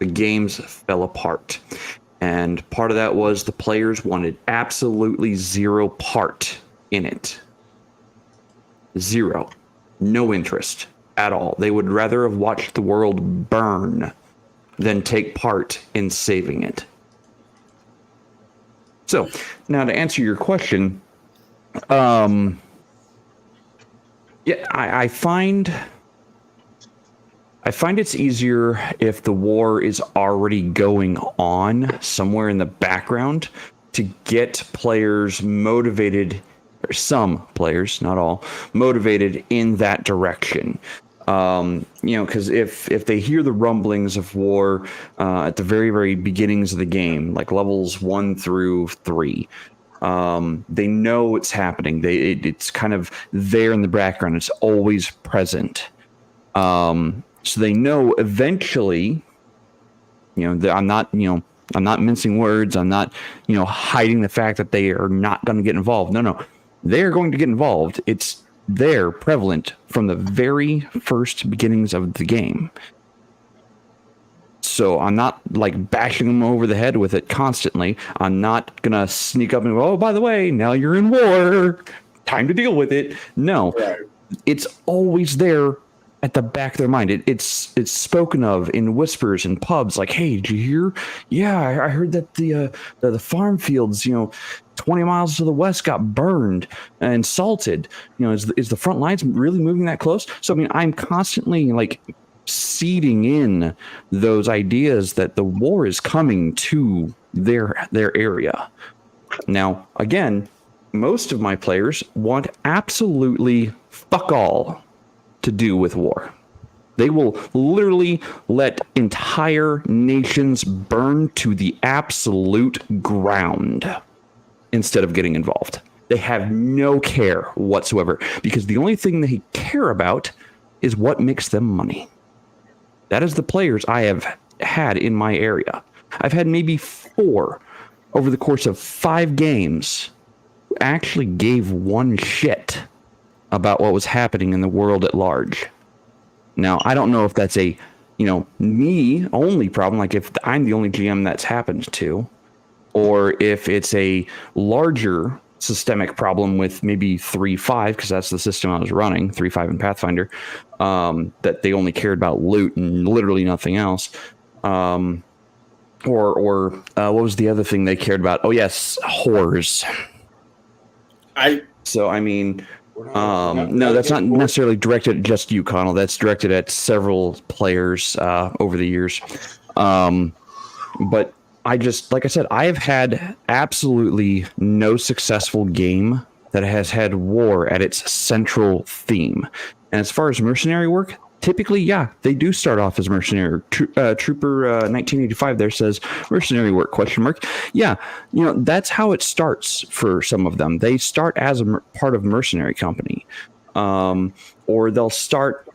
The games fell apart. And part of that was the players wanted absolutely zero part in it. Zero. No interest at all. They would rather have watched the world burn than take part in saving it. So, now to answer your question, yeah, I find it's easier if the war is already going on somewhere in the background to get players motivated, or some players, not all, motivated in that direction. Because if they hear the rumblings of war at the very, very beginnings of the game, like levels 1 through 3, they know it's happening. It's kind of there in the background. It's always present. So they know eventually, I'm not mincing words. I'm not, hiding the fact that they are not going to get involved. No, they're going to get involved. It's there, prevalent from the very first beginnings of the game. So I'm not like bashing them over the head with it constantly. I'm not going to sneak up and go, oh, by the way, now you're in war. Time to deal with it. No, right. It's always there at the back of their mind. It's spoken of in whispers in pubs, like, hey, did you hear? Yeah, I heard that the farm fields, 20 miles to the west got burned and salted. Is the front lines really moving that close? So, I mean, I'm constantly like seeding in those ideas that the war is coming to their area. Now, again, most of my players want absolutely fuck all to do with war. They will literally let entire nations burn to the absolute ground instead of getting involved. They have no care whatsoever because the only thing they care about is what makes them money. That is the players I have had in my area. I've had maybe 4 over the course of 5 games who actually gave one shit about what was happening in the world at large. Now, I don't know if that's a, me only problem, like if I'm the only GM that's happened to, or if it's a larger systemic problem with maybe 3.5, because that's the system I was running, 3.5 in Pathfinder, that they only cared about loot and literally nothing else. Or what was the other thing they cared about? Oh, yes, whores. No, that's not necessarily directed at just you, Connell. That's directed at several players over the years. But like I said, I have had absolutely no successful game that has had war at its central theme. And as far as mercenary work, typically, yeah, they do start off as mercenary. Trooper 1985 there says mercenary work, ? Yeah, that's how it starts for some of them. They start as a part of mercenary company. Or they'll start,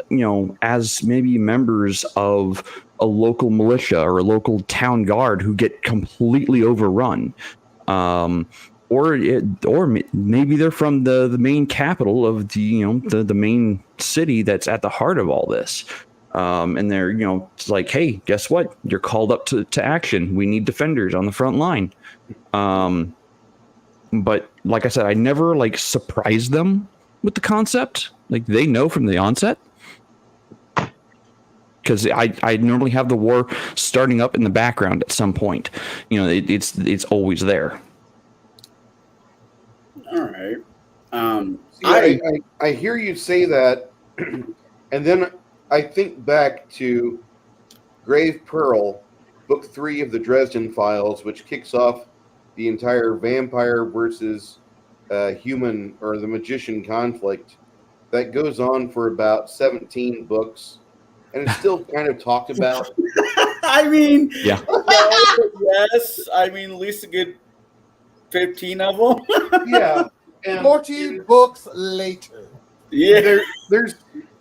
as maybe members of a local militia or a local town guard who get completely overrun. Or maybe they're from the main capital of the main city that's at the heart of all this. And they're, it's like, hey, guess what? You're called up to action. We need defenders on the front line. But like I said, I never surprised them with the concept. Like they know from the onset. Because I normally have the war starting up in the background at some point. It's always there.
All right.
I hear you say that, and then I think back to Grave Pearl, Book 3 of the Dresden Files, which kicks off the entire vampire versus human or the magician conflict that goes on for about 17 books, and it's still kind of talked about.
I mean,
yeah.
Yes. I mean, at least a good 15 of them.
Yeah. And
40 books later.
Yeah.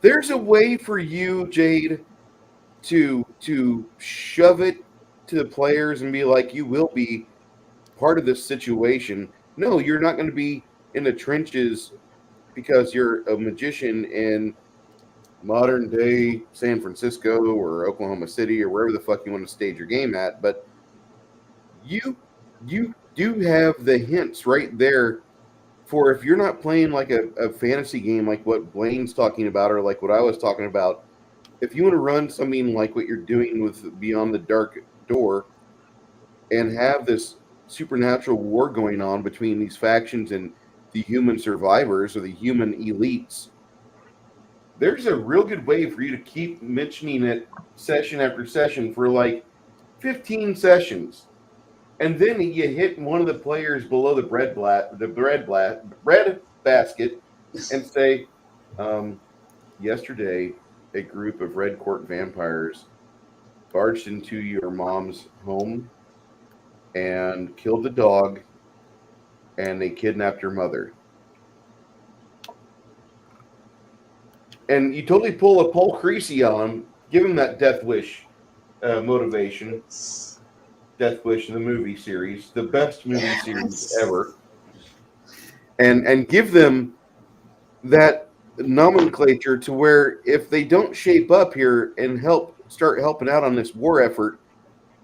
There's a way for you, Jade, to shove it to the players and be like, you will be part of this situation. No, you're not going to be in the trenches because you're a magician in modern day San Francisco or Oklahoma City or wherever the fuck you want to stage your game at. But you do have the hints right there for if you're not playing like a fantasy game like what Blaine's talking about or like what I was talking about, if you want to run something like what you're doing with Beyond the Dark Door and have this supernatural war going on between these factions and the human survivors or the human elites, there's a real good way for you to keep mentioning it session after session for like 15 sessions. And then you hit one of the players below the bread basket and say, yesterday, a group of Red Court vampires barged into your mom's home and killed the dog, and they kidnapped your mother. And you totally pull a Paul Creasy on him, give him that Death Wish motivation. Death Wish, the movie series, the best movie series ever. And give them that nomenclature to where if they don't shape up here and start helping out on this war effort,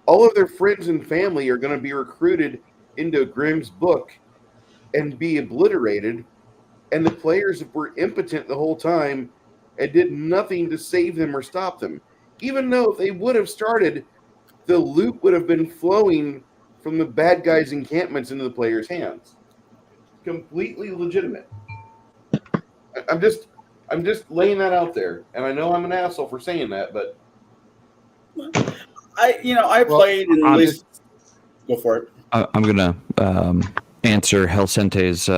all of their friends and family are going to be recruited into Grimm's book and be obliterated, and the players were impotent the whole time and did nothing to save them or stop them. Even though if they would have started, the loot would have been flowing from the bad guys' encampments into the players' hands. Completely legitimate. I'm just laying that out there, and I know I'm an asshole for saying that, but
I played in at least. Go for it.
I'm gonna answer Helsente's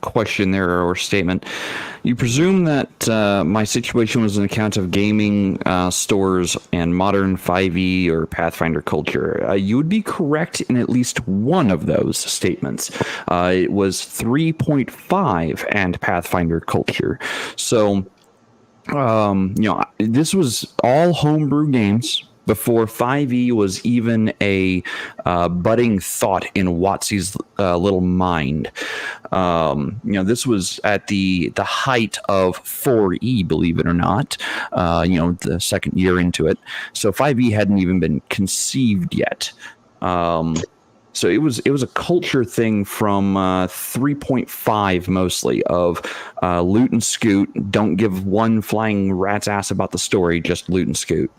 question there or statement. You presume that my situation was an account of gaming stores and modern 5e or Pathfinder culture. You would be correct in at least one of those statements. It was 3.5 and Pathfinder culture. So, this was all homebrew games before 5e was even a budding thought in WotC's little mind. This was at the height of 4e, believe it or not, the second year into it. So 5e hadn't even been conceived yet. So it was a culture thing from 3.5 mostly of loot and scoot. Don't give one flying rat's ass about the story, just loot and scoot.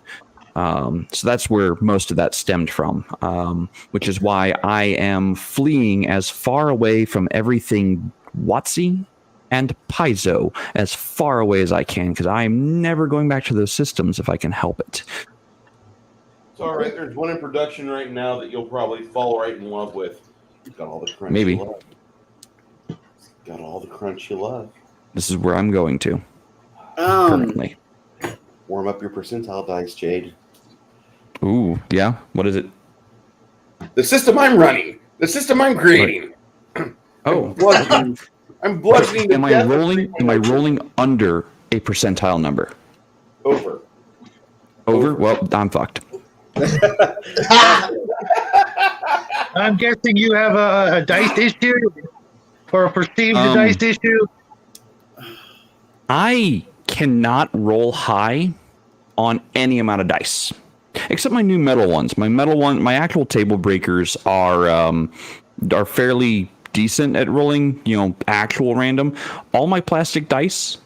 So that's where most of that stemmed from, which is why I am fleeing as far away from everything WotC and Paizo as far away as I can, because I am never going back to those systems if I can help it.
it's all right. There's one in production right now that you'll probably fall right in love with. It's got all the crunch
Maybe.
you love. It's got all the crunch you love.
This is where I'm going to currently.
Warm up your percentile dice, Jade.
Ooh, yeah. What is it?
The system I'm running. The system I'm creating.
Oh,
I'm bludgeoning.
am I rolling? Am I rolling under a percentile number?
Over?
Well, I'm fucked.
I'm guessing you have a dice issue or a perceived dice issue.
I cannot roll high on any amount of dice, except my new metal ones. My actual table breakers are fairly decent at rolling, actual random. All my plastic dice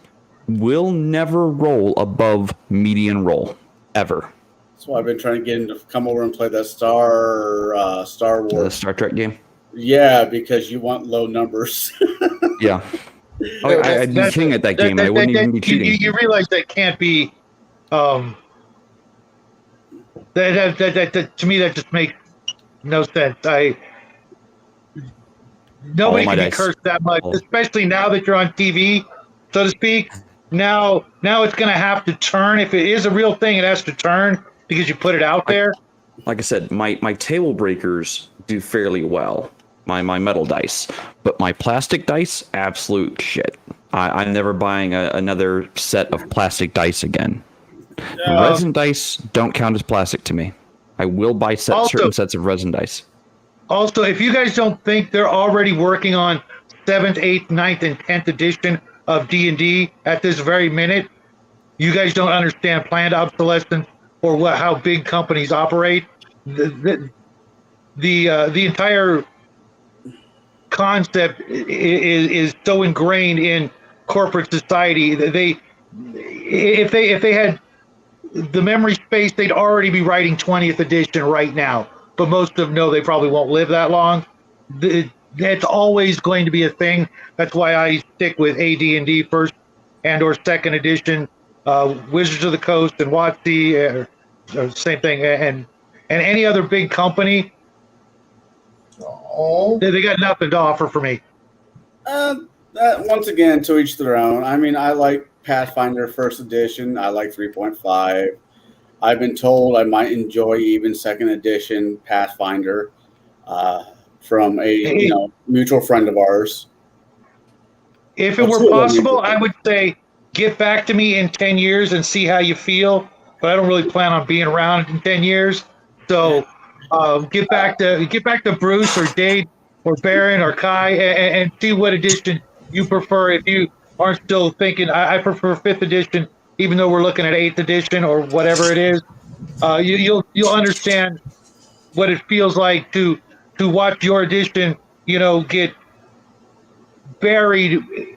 will never roll above median roll ever.
That's why I've been trying to get him to come over and play that Star Wars.
The Star Trek game.
Yeah, because you want low numbers.
Yeah. I'd be king at that game. I wouldn't even be cheating.
You realize that can't be. That to me that just makes no sense. Nobody can be cursed that much, especially now that you're on TV, so to speak. Now it's going to have to turn. If it is a real thing, it has to turn because you put it out there.
Like I said, my table breakers do fairly well. My metal dice, but my plastic dice, absolute shit. I'm never buying another set of plastic dice again. Resin dice don't count as plastic to me. I will buy certain sets of resin dice.
Also, if you guys don't think they're already working on 7th, 8th, 9th, and 10th edition of D&D at this very minute, you guys don't understand planned obsolescence or how big companies operate. The entire concept is so ingrained in corporate society that if they had the memory space, they'd already be writing 20th edition right now. But most of them know they probably won't live that long. That's always going to be a thing. That's why I stick with AD&D first and/or second edition, Wizards of the Coast and WotC, same thing, and any other big company.
Oh,
They got nothing to offer for me.
Once again, to each their own. I mean, I like Pathfinder First Edition. I like 3.5. I've been told I might enjoy even Second Edition Pathfinder from a mutual friend of ours.
If it were possible, I would say get back to me in 10 years and see how you feel. But I don't really plan on being around in 10 years. So get back to Bruce or Dave or Baron or Kai and see what edition you prefer. If you aren't still thinking, I prefer 5th edition, even though we're looking at 8th edition or whatever it is. You'll understand what it feels like to watch your edition, get buried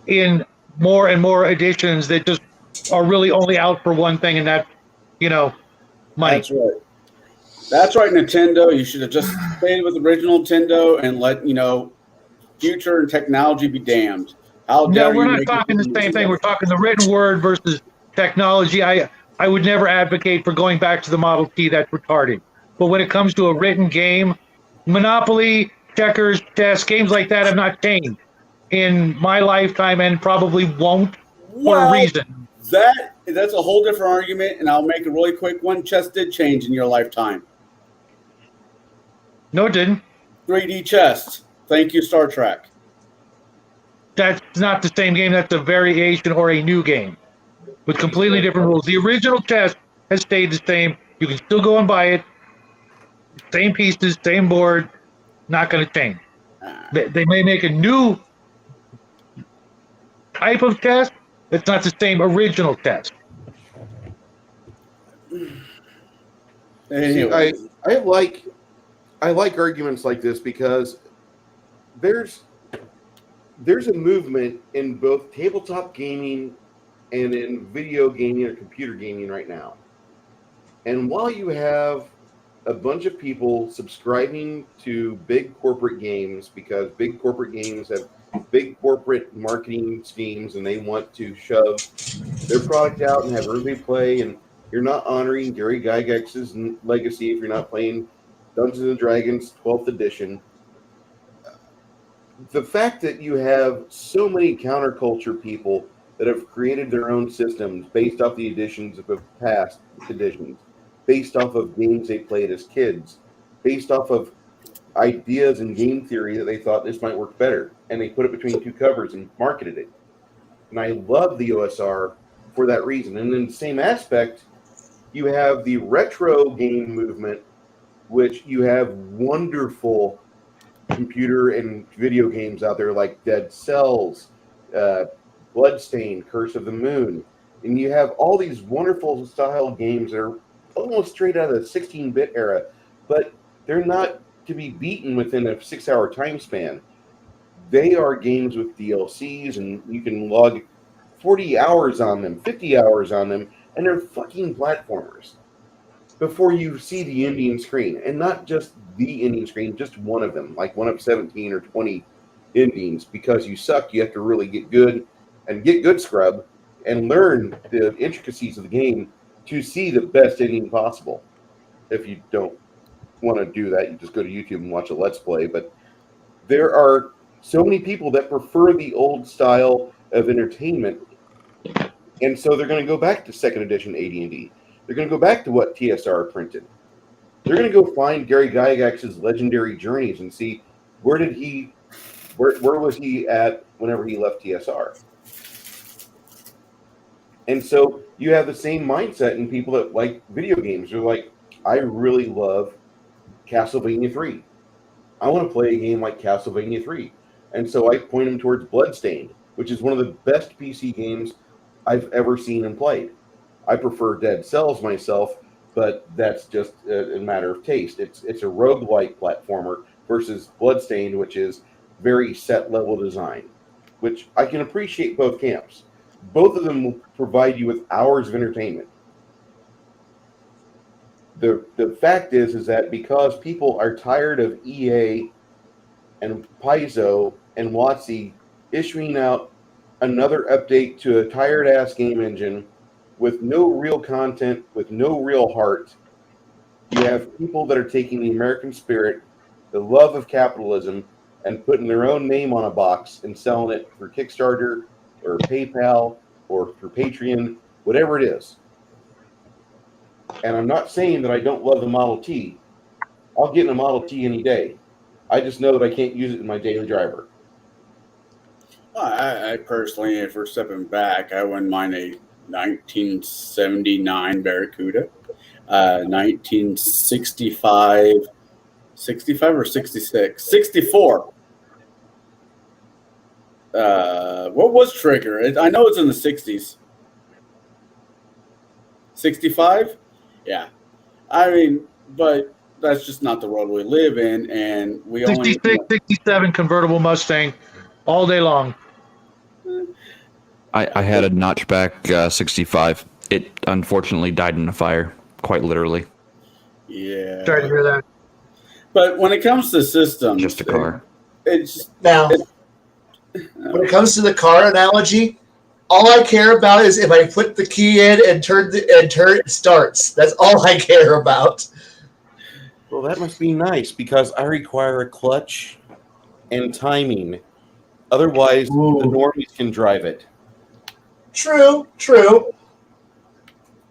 in more and more editions that just are really only out for one thing, and that's money.
That's right, Nintendo. You should have just stayed with original Nintendo and let future and technology be damned.
No, we're not talking the same thing. We're talking the written word versus technology. I would never advocate for going back to the Model T. That's retarded. But when it comes to a written game, Monopoly, checkers, chess, games like that have not changed in my lifetime and probably won't for a reason.
That's a whole different argument, and I'll make a really quick one. Chess did change in your lifetime.
No, it didn't.
3D chess. Thank you, Star Trek.
That's not the same game. That's a variation or a new game with completely different rules. The original chess has stayed the same. You can still go and buy it. Same pieces, same board. Not going to change. They may make a new type of chess. It's not the same original chess.
Anyway.
I like arguments like this because there's a movement in both tabletop gaming and in video gaming or computer gaming right now. And while you have a bunch of people subscribing to big corporate games because big corporate games have big corporate marketing schemes and they want to shove their product out and have everybody play, and you're not honoring Gary Gygax's legacy if you're not playing Dungeons and Dragons 12th edition. The fact that you have so many counterculture people that have created their own systems based off the editions of past editions, based off of games they played as kids, based off of ideas and game theory that they thought this might work better, and they put it between two covers and marketed it. And I love the OSR for that reason. And in the same aspect, you have the retro game movement, which you have wonderful computer and video games out there like Dead Cells, Bloodstained, Curse of the Moon. And you have all these wonderful style games that are almost straight out of the 16-bit era, but they're not to be beaten within a 6-hour time span. They are games with DLCs, and you can log 40 hours on them, 50 hours on them, and they're fucking platformers before you see the ending screen. And not just the ending screen, just one of them, like one of 17 or 20 endings. Because you suck, you have to really get good and get good scrub and learn the intricacies of the game to see the best ending possible. If you don't want to do that, you just go to YouTube and watch a Let's Play. But there are so many people that prefer the old style of entertainment, and so they're going to go back to second edition AD&D. They're going to go back to what TSR printed. They're going to go find Gary Gygax's legendary journeys and see where was he at whenever he left TSR. And so you have the same mindset in people that like video games. They're like, I really love Castlevania 3. I want to play a game like Castlevania 3. And so I point them towards Bloodstained, which is one of the best PC games I've ever seen and played. I prefer Dead Cells myself, but that's just a matter of taste. It's a roguelike platformer versus Bloodstained, which is very set level design, which I can appreciate both camps. Both of them will provide you with hours of entertainment. The fact is that because people are tired of EA and Paizo and WotC issuing out another update to a tired-ass game engine with no real content, with no real heart, you have people that are taking the American spirit, the love of capitalism, and putting their own name on a box and selling it for Kickstarter or PayPal or through Patreon, whatever it is. And I'm not saying that I don't love the Model T. I'll get in a Model T any day. I just know that I can't use it in my daily driver.
I personally, for stepping back, I wouldn't mind a 1979 Barracuda, 1965, 65 or 66, 64. What was Trigger? I know it's in the 60s. 65? Yeah. I mean, but that's just not the world we live in, and we
66,
only...
67 convertible Mustang all day long.
I had a notchback 65. It unfortunately died in a fire, quite literally.
Yeah.
Sorry to hear that.
But when it comes to systems...
Just a car.
It's...
Now, when it comes to the car analogy, all I care about is if I put the key in and it starts. That's all I care about.
Well, that must be nice because I require a clutch and timing. Otherwise, the normies can drive it.
True.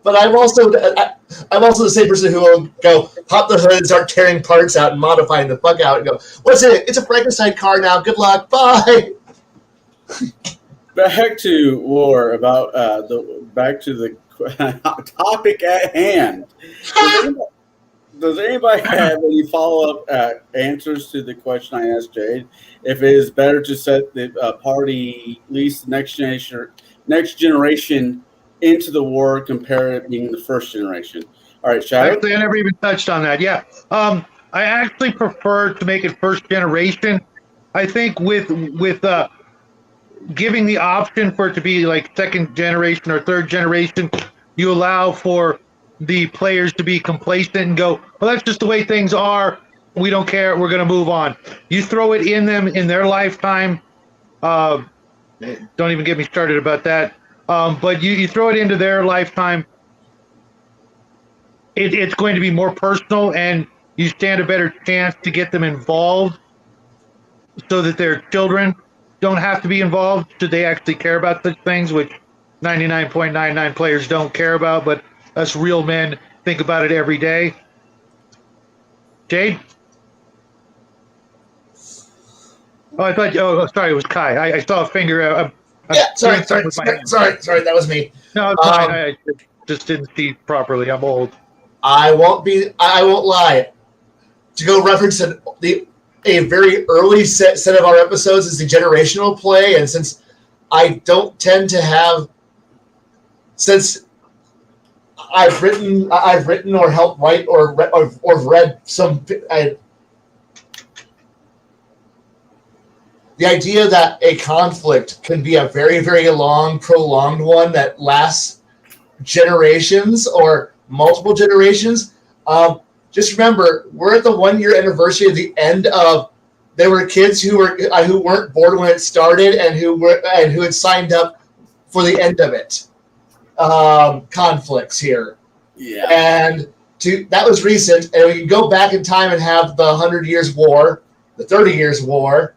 But I'm also the same person who will go pop the hood, start tearing parts out and modifying the fuck out, and go, "What's it? It's a Frankenstein car now. Good luck. Bye."
Back to war about back to the topic at hand. Does anybody have any follow-up answers to the question I asked Jade? If it is better to set the party, at least next generation, into the war compared to being the first generation? All right, Shadow.
Actually, I never even touched on that. Yeah, I actually prefer to make it first generation. I think with giving the option for it to be like second generation or third generation, you allow for the players to be complacent and go, well, that's just the way things are. We don't care. We're going to move on. You throw it in them in their lifetime. Don't even get me started about that. But you throw it into their lifetime. It's going to be more personal, and you stand a better chance to get them involved so that their children don't have to be involved. Do they actually care about such things, which 99.99 players don't care about, but us real men think about it every day. Jade? Oh, I thought. Oh, sorry, it was Kai. I saw a finger.
Sorry. That was me.
No, it's fine. I just didn't see properly. I'm old.
I won't lie. To go reference a very early set of our episodes is the generational play, and since I don't tend to have, since I've written or helped write or read some. The idea that a conflict can be a very, very long, prolonged one that lasts generations or multiple generations. Just remember, we're at the 1 year anniversary of the end of. There were kids who weren't born when it started and who had signed up for the end of it. Conflicts here.
Yeah.
And that was recent, and we can go back in time and have the 100 Years' War, the 30 Years' War.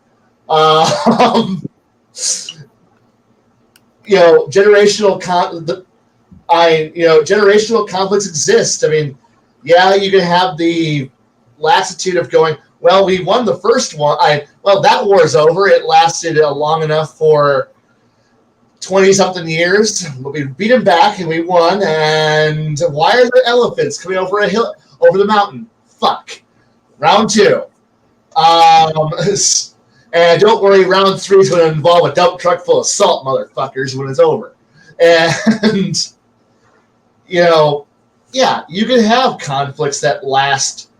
Generational conflicts exist. I mean, yeah, you can have the lassitude of going, well, we won the first one. That war's over. It lasted long enough for 20-something years. We beat them back and we won. And why are there elephants coming over a hill, over the mountain? Fuck. Round 2. And don't worry, round 3 is going to involve a dump truck full of salt, motherfuckers, when it's over. And, you can have conflicts that last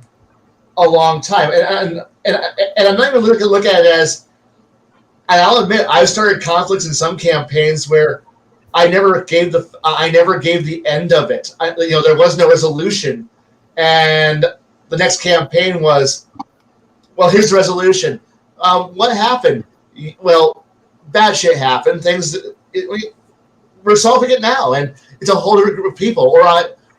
a long time, and I'm not even look at it as. And I'll admit, I've started conflicts in some campaigns where I never gave the end of it. There was no resolution, and the next campaign was, well, here's the resolution. What happened? Well, bad shit happened. We're solving it now, and it's a whole different group of people.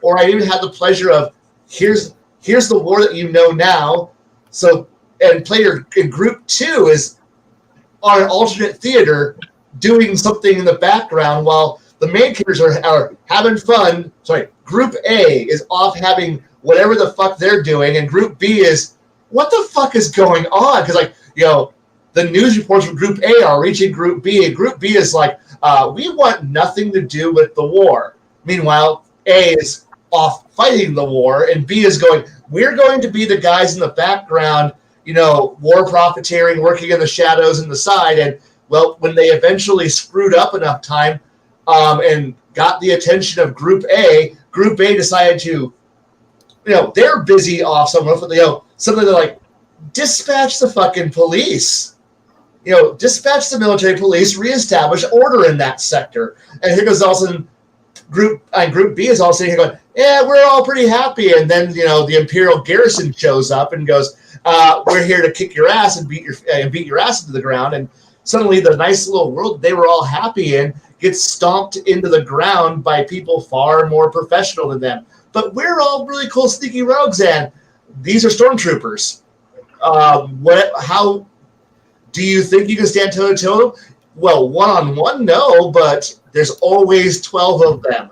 Or I even had the pleasure of here's the war that you know now. So, and player in group 2 is on an alternate theater doing something in the background while the main characters are having fun. Sorry, group A is off having whatever the fuck they're doing, and group B is, what the fuck is going on? Because the news reports from group A are reaching group B, and group B is like, we want nothing to do with the war. Meanwhile, A is off fighting the war, and B is going, we're going to be the guys in the background, war profiteering, working in the shadows in the side. And, well, when they eventually screwed up enough time and got the attention of Group A decided to, they're busy off somewhere, something like, dispatch the fucking police. Dispatch the military police, reestablish order in that sector. And here goes also Group B is all sitting here going, yeah, we're all pretty happy. And then, the Imperial garrison shows up and goes, we're here to kick your ass and beat your ass into the ground. And suddenly the nice little world they were all happy in gets stomped into the ground by people far more professional than them. But we're all really cool, sneaky rogues, and these are stormtroopers. How do you think you can stand toe-to-toe? Well, one-on-one, no, but there's always 12 of them.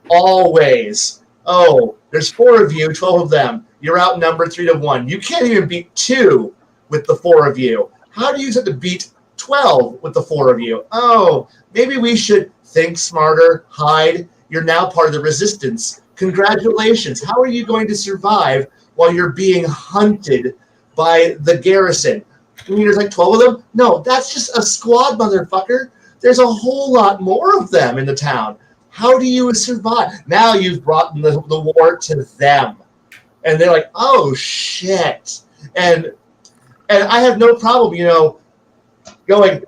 Always. Oh, there's 4 of you, 12 of them. You're outnumbered 3-1. You can't even beat 2 with the 4 of you. How do you have to beat 12 with the 4 of you? Oh, maybe we should think smarter, hide. You're now part of the resistance. Congratulations. How are you going to survive while you're being hunted by the garrison? You mean there's like 12 of them? No, that's just a squad, motherfucker. There's a whole lot more of them in the town. How do you survive? Now you've brought the war to them. And they're like, oh, shit. And I have no problem, going,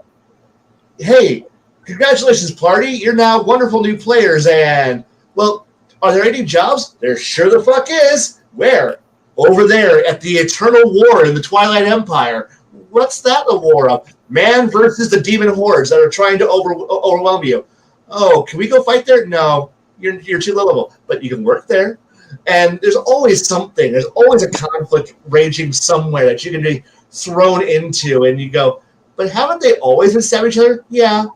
hey, congratulations, party. You're now wonderful new players. And, well, are there any jobs? There sure the fuck is. Where? Over there at the Eternal War in the Twilight Empire. What's that a war of? Man versus the demon hordes that are trying to overwhelm you. Oh, can we go fight there? No, you're too low level. But you can work there. And there's always something. There's always a conflict raging somewhere that you can be thrown into. And you go, but haven't they always been stabbing each other? Yeah.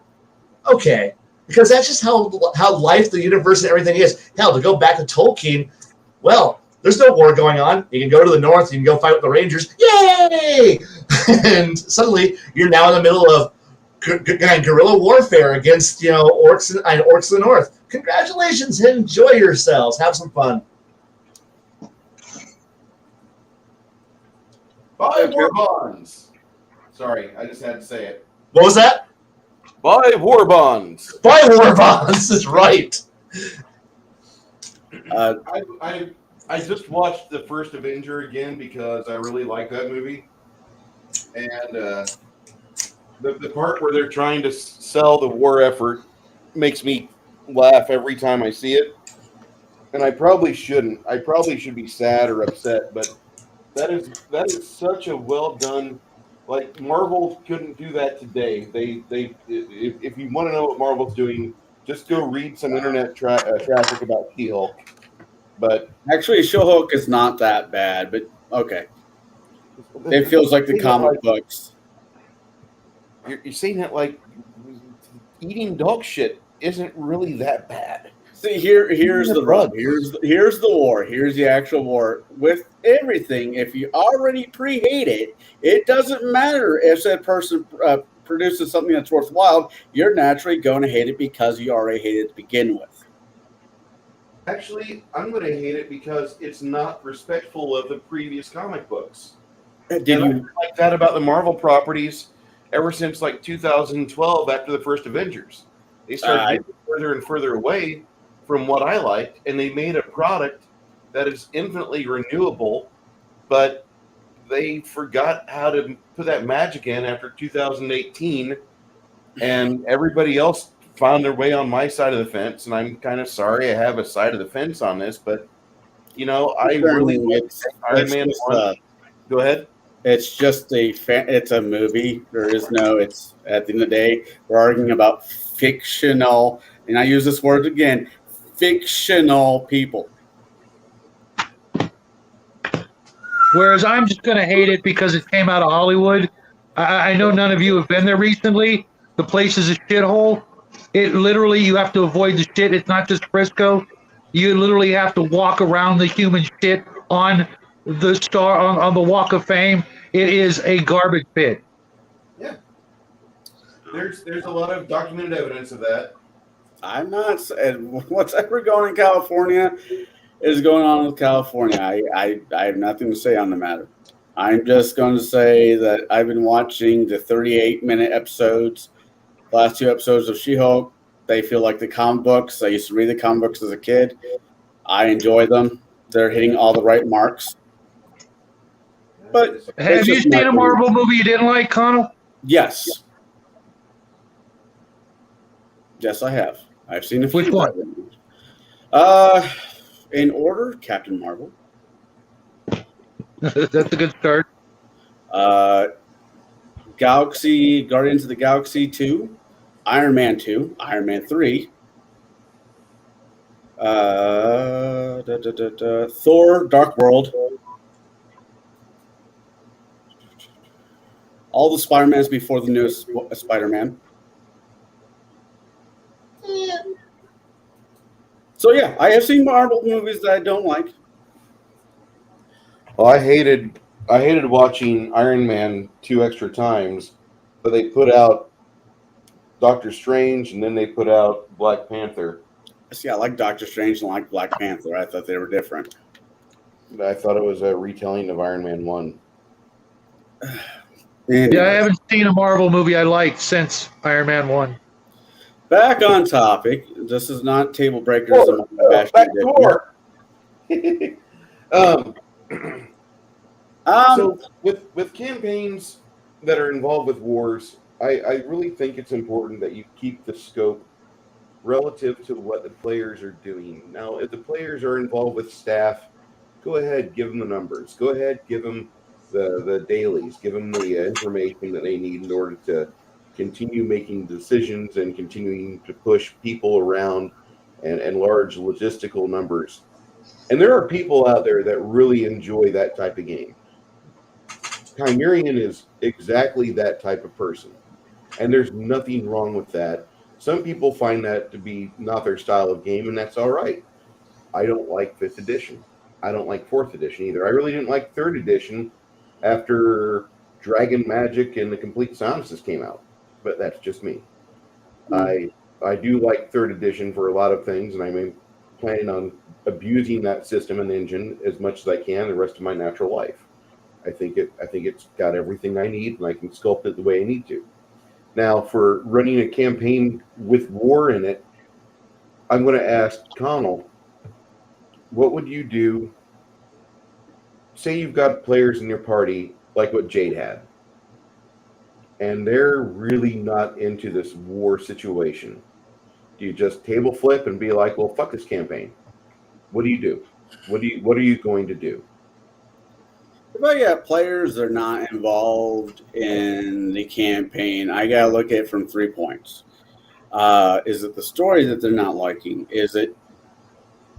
Okay. Because that's just how life, the universe, and everything is. Hell, to go back to Tolkien, well, there's no war going on. You can go to the north. You can go fight with the Rangers. Yay! And suddenly, you're now in the middle of guerrilla warfare against, orcs in the north. Congratulations. Enjoy yourselves. Have some fun.
Buy war bonds. Sorry, I just had to say it.
What was that?
Buy war bonds.
Buy war bonds is right.
I just watched the first Avenger again because I really like that movie. And the part where they're trying to sell the war effort makes me laugh every time I see it. And I probably shouldn't. I probably should be sad or upset, but that is such a well done. Like, Marvel couldn't do that today. If you want to know what Marvel's doing, just go read some internet traffic about She-Hulk. But
actually, She-Hulk is not that bad. But okay, it feels like the comic books.
You're saying that like eating dog shit isn't really that bad.
See, here's the rub. Here's the war. Here's the actual war. With everything, if you already pre-hate it, it doesn't matter if that person produces something that's worthwhile. You're naturally going to hate it because you already hate it to begin with.
Actually, I'm going to hate it because it's not respectful of the previous comic books.
Did you
like that about the Marvel properties ever since like 2012 after the first Avengers? They started getting further and further away from what I liked, and they made a product that is infinitely renewable, but they forgot how to put that magic in after 2018, and everybody else found their way on my side of the fence. And I'm kind of sorry I have a side of the fence on this, but I really like Iron Man 1. Go ahead.
It's just it's a movie. There is no. It's at the end of the day, we're arguing about fictional, and I use this word again, fictional people.
Whereas I'm just going to hate it because it came out of Hollywood. I know none of you have been there recently. The place is a shithole. It literally, you have to avoid the shit. It's not just Frisco. You literally have to walk around the human shit on the star on the Walk of Fame. It is a garbage pit.
Yeah. There's a lot of documented evidence of that.
I'm not saying what's ever going in California is going on with California. I have nothing to say on the matter. I'm just going to say that I've been watching the 38-minute episodes, last 2 episodes of She-Hulk. They feel like the comic books. I used to read the comic books as a kid. I enjoy them. They're hitting all the right marks. But
have you seen a Marvel movie you didn't like, Connell?
Yes. Yes, I have. I've seen a few.
Which one?
In order, Captain Marvel.
That's a good start.
Guardians of the Galaxy 2, Iron Man 2, Iron Man 3, Thor, Dark World, all the Spider-Mans before the newest Spider-Man. So yeah, I have seen Marvel movies that I don't like.
Well, I hated watching Iron Man 2 extra times, but they put out Doctor Strange and then they put out Black Panther.
See, I like Doctor Strange and like Black Panther. I thought they were different.
I thought it was a retelling of Iron Man 1.
Yeah, I haven't seen a Marvel movie I liked since Iron Man 1.
Back on topic. This is not Table Breakers.
Back door. So with campaigns that are involved with wars, I really think it's important that you keep the scope relative to what the players are doing. Now, if the players are involved with staff, go ahead, give them the numbers. Go ahead, give them the dailies. Give them the information that they need in order to continue making decisions and continuing to push people around and large logistical numbers. And there are people out there that really enjoy that type of game. Chimerian is exactly that type of person. And there's nothing wrong with that. Some people find that to be not their style of game, and that's all right. I don't like 5th edition. I don't like 4th edition either. I really didn't like 3rd edition after Dragon Magic and the Complete Silences came out. But that's just me. I do like 3rd edition for a lot of things, and I'm planning on abusing that system and engine as much as I can the rest of my natural life. I think it's got everything I need, and I can sculpt it the way I need to. Now, for running a campaign with war in it, I'm going to ask Connell, what would you do? Say you've got players in your party like what Jade had, and they're really not into this war situation. Do you just table flip and be like, well, fuck this campaign? What do you do? What are you going to do?
If I got players that are not involved in the campaign, I got to look at it from 3 points. Is it the story that they're not liking? Is it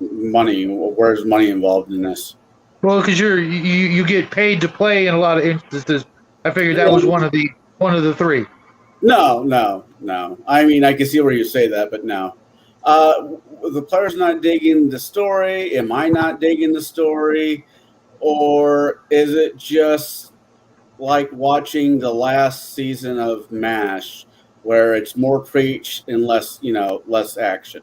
money? Where's money involved in this?
Well, because you get paid to play in a lot of instances. I figured that was one of the 3.
No. I mean, I can see where you say that, but no. The player's not digging the story. Am I not digging the story? Or is it just like watching the last season of MASH, where it's more preach and less action?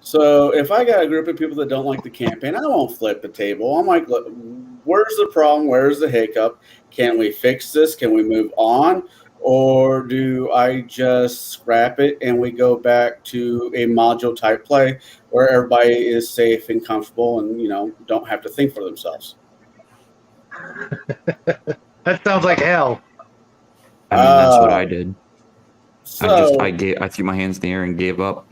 So if I got a group of people that don't like the campaign, I won't flip the table. I'm like, look, where's the problem? Where's the hiccup? Can we fix this? Can we move on? or do I just scrap it and we go back to a module type play where everybody is safe and comfortable and don't have to think for themselves?
That sounds like hell.
I mean, that's what I did.
So
I threw my hands in the air and gave up.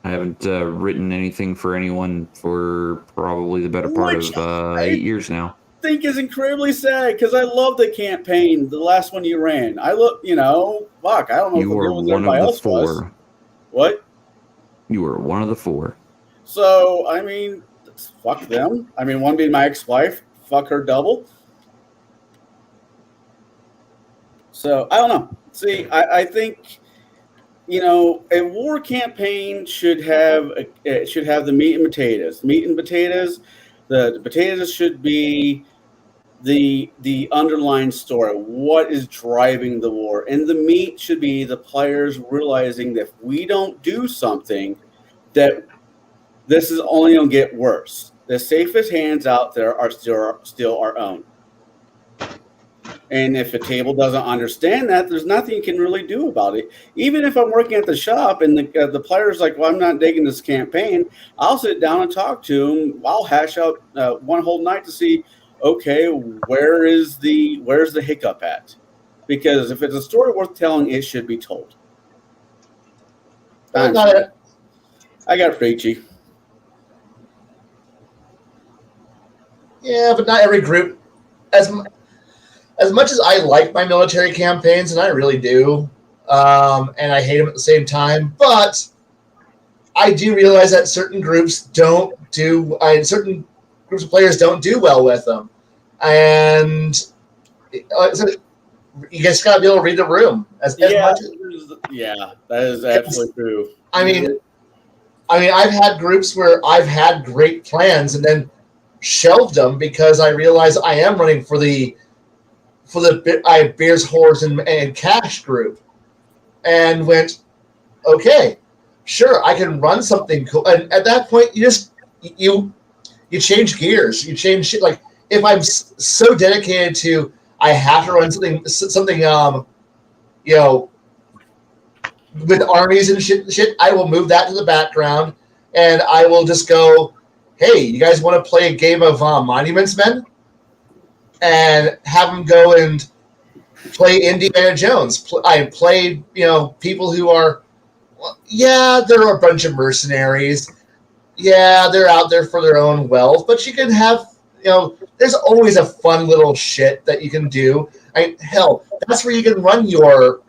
I haven't written anything for anyone for probably the better part of 8 years now.
I think is incredibly sad because I love the campaign, the last one you ran. I look, fuck, I don't know
You
if
were
it was
one
everybody
of the
else was.
four.
What?
You were one of the four.
So, I mean, fuck them. I mean, one being my ex-wife, fuck her double. So, I don't know. See, I think, a war campaign should have the meat and potatoes. Meat and potatoes, the potatoes should be the underlying story. What is driving the war? And the meat should be the players realizing that if we don't do something, that this is only going to get worse. The safest hands out there are still our own. And if a table doesn't understand that, there's nothing you can really do about it. Even if I'm working at the shop and the player's like, well, I'm not digging this campaign, I'll sit down and talk to him. I'll hash out one whole night to see, okay, where's the hiccup at? Because if it's a story worth telling, it should be told. I got preachy.
Yeah, but not every group. As much as I like my military campaigns, and I really do, and I hate them at the same time, but I do realize that certain groups certain groups of players don't do well with them. And so you just got to be able to read the room.
Yeah, that is absolutely true.
I mean, I've had groups where I've had great plans and then shelved them because I realized I am running for the Beers, Whores, and Cash group, and went, okay, sure, I can run something cool. And at that point, you change gears, you change shit. Like if I'm so dedicated to, I have to run something, with armies and shit, I will move that to the background, and I will just go, hey, you guys want to play a game of Monuments Men? And have them go and play Indiana Jones. I play, people who are, they're a bunch of mercenaries. Yeah, they're out there for their own wealth. But you can have, there's always a fun little shit that you can do. Hell, that's where you can run your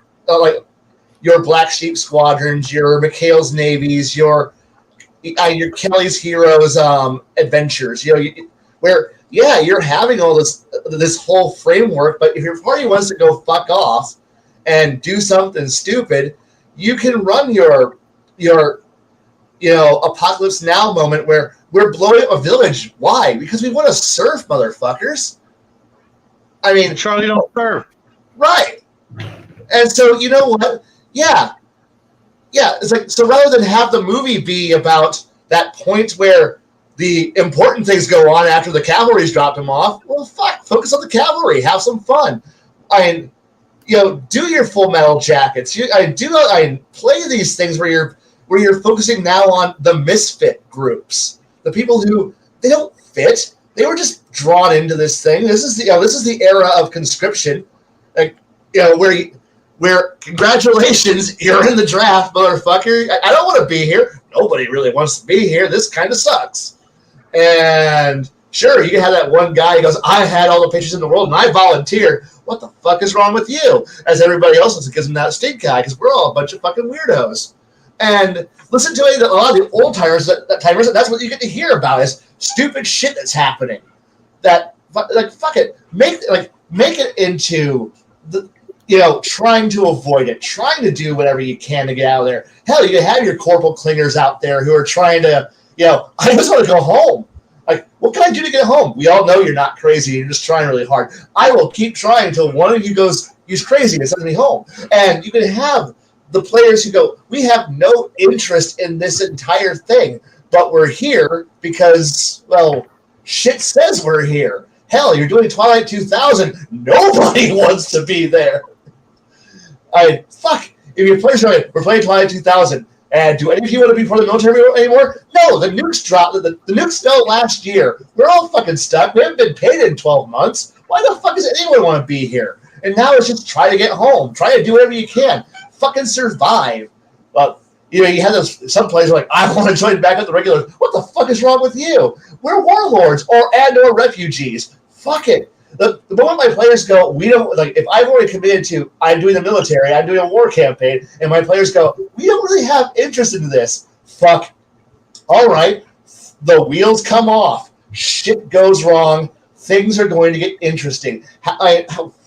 Black Sheep Squadrons, your McHale's Navies, your Kelly's Heroes adventures. Where you're having all this whole framework, but if your party wants to go fuck off and do something stupid, you can run your Apocalypse Now moment where we're blowing up a village. Why? Because we want to surf, motherfuckers. I mean,
Charlie don't serve.
Right. And so, you know what? Yeah. It's like, so rather than have the movie be about that point where the important things go on after the cavalry's dropped them off, well, focus on the cavalry. Have some fun. Do your Full Metal Jackets. Play these things where you're focusing now on the misfit groups, the people who they don't fit. They were just drawn into this thing. This is the era of conscription, where congratulations, you're in the draft, motherfucker. I don't want to be here. Nobody really wants to be here. This kind of sucks. And sure, you can have that one guy who goes, I had all the pictures in the world and I volunteered. What the fuck is wrong with you? As everybody else gives him that stink guy because we're all a bunch of fucking weirdos. And listen to a lot of the old timers, that's what you get to hear about is stupid shit that's happening. That, fuck it. Make it into the, trying to avoid it, trying to do whatever you can to get out of there. Hell, you can have your corporal clingers out there who are trying to, I just want to go home. Like, what can I do to get home? We all know you're not crazy. You're just trying really hard. I will keep trying until one of you goes, he's crazy and sends me home. And you can have the players who go, we have no interest in this entire thing, but we're here because, well, shit says we're here. Hell, you're doing Twilight 2000. Nobody wants to be there. Fuck. If your players are like, we're playing Twilight 2000, and do any of you want to be part of the military anymore? No, the nukes dropped. The nukes fell last year. We're all fucking stuck. We haven't been paid in 12 months. Why the fuck does anyone want to be here? And now it's just try to get home. Try to do whatever you can. Fucking survive. Well, you had some players like, I want to join back with the regulars. What the fuck is wrong with you? We're warlords or refugees. Fuck it. The moment my players go, we don't like. If I've already committed to, I'm doing the military, I'm doing a war campaign, and my players go, we don't really have interest in this. Fuck. All right, the wheels come off. Shit goes wrong. Things are going to get interesting. Fuck.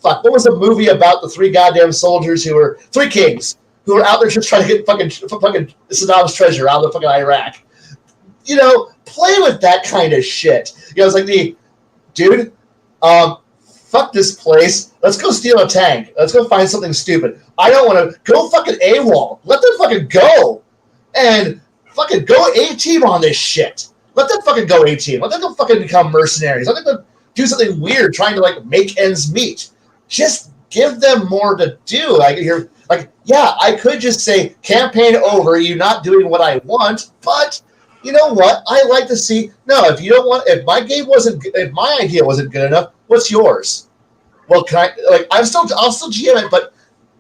What was the movie about the three goddamn soldiers three kings who were out there just trying to get fucking Saddam's treasure out of the fucking Iraq? Play with that kind of shit. It's like dude. Fuck this place. Let's go steal a tank. Let's go find something stupid. I don't want to go fucking AWOL. Let them fucking go. And fucking go A-team on this shit. Let them fucking go A-team. Let them go fucking become mercenaries. Let them go do something weird trying to like make ends meet. Just give them more to do. I could just say campaign over, you're not doing what I want, but you know what? I like to see. No, if you don't want, if my idea wasn't good enough, what's yours? Well, I'll still GM it, but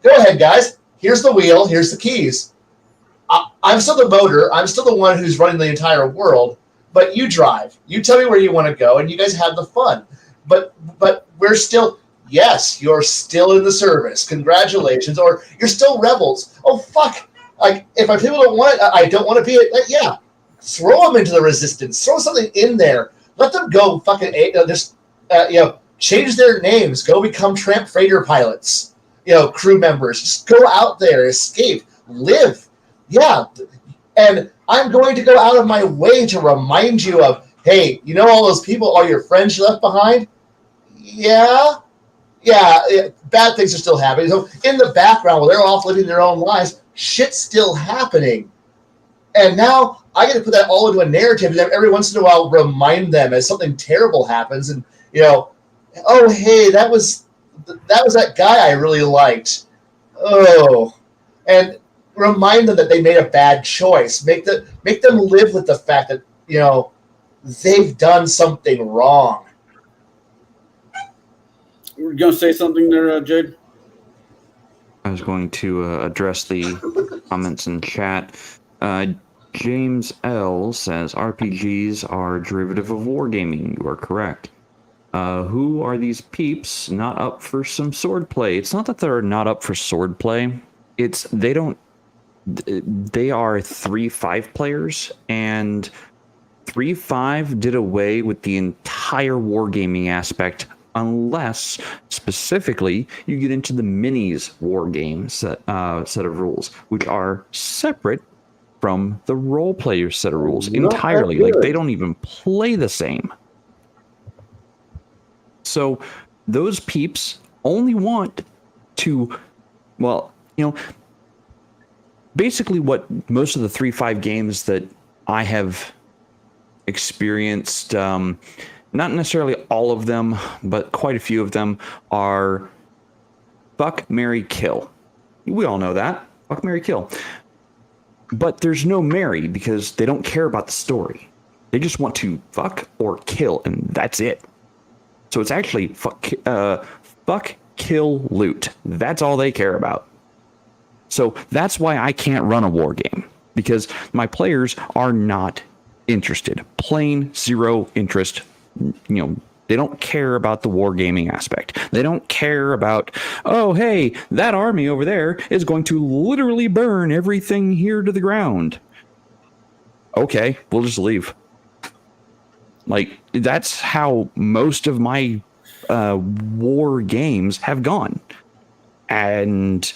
go ahead, guys. Here's the wheel. Here's the keys. I'm still the motor. I'm still the one who's running the entire world. But you drive. You tell me where you want to go, and you guys have the fun. But we're still. Yes, you're still in the service. Congratulations. Or you're still rebels. Oh fuck! If my people don't want it, I don't want to be it. Yeah. Throw them into the resistance. Throw something in there. Let them go fucking change their names. Go become tramp freighter pilots. Crew members. Just go out there, escape, live. Yeah. And I'm going to go out of my way to remind you of, hey, all those people, all your friends you left behind? Yeah. Bad things are still happening. So in the background, while they're off living their own lives, shit's still happening. And now I get to put that all into a narrative, and then every once in a while remind them as something terrible happens, and oh hey, that was that guy I really liked. Oh, and remind them that they made a bad choice. Make them live with the fact that they've done something wrong.
We're gonna say something there, Jade.
I was going to address the comments in chat. James L. says RPGs are a derivative of wargaming. You are correct. Who are these peeps not up for some swordplay? It's not that they're not up for swordplay. It's they are 3-5 players, and 3-5 did away with the entire wargaming aspect, unless specifically you get into the minis war game set of rules, which are separate from the role player set of rules entirely. Like they don't even play the same. So those peeps only want to, basically what most of the 3-5 games that I have experienced, not necessarily all of them, but quite a few of them are fuck, marry, kill. We all know that. Fuck, marry, kill. But there's no marry because they don't care about the story. They just want to fuck or kill, and that's it. So it's actually fuck, kill, loot. That's all they care about. So that's why I can't run a war game, because my players are not interested. Plain zero interest. They don't care about the wargaming aspect. They don't care about, oh, hey, that army over there is going to literally burn everything here to the ground. Okay, we'll just leave. That's how most of my war games have gone. And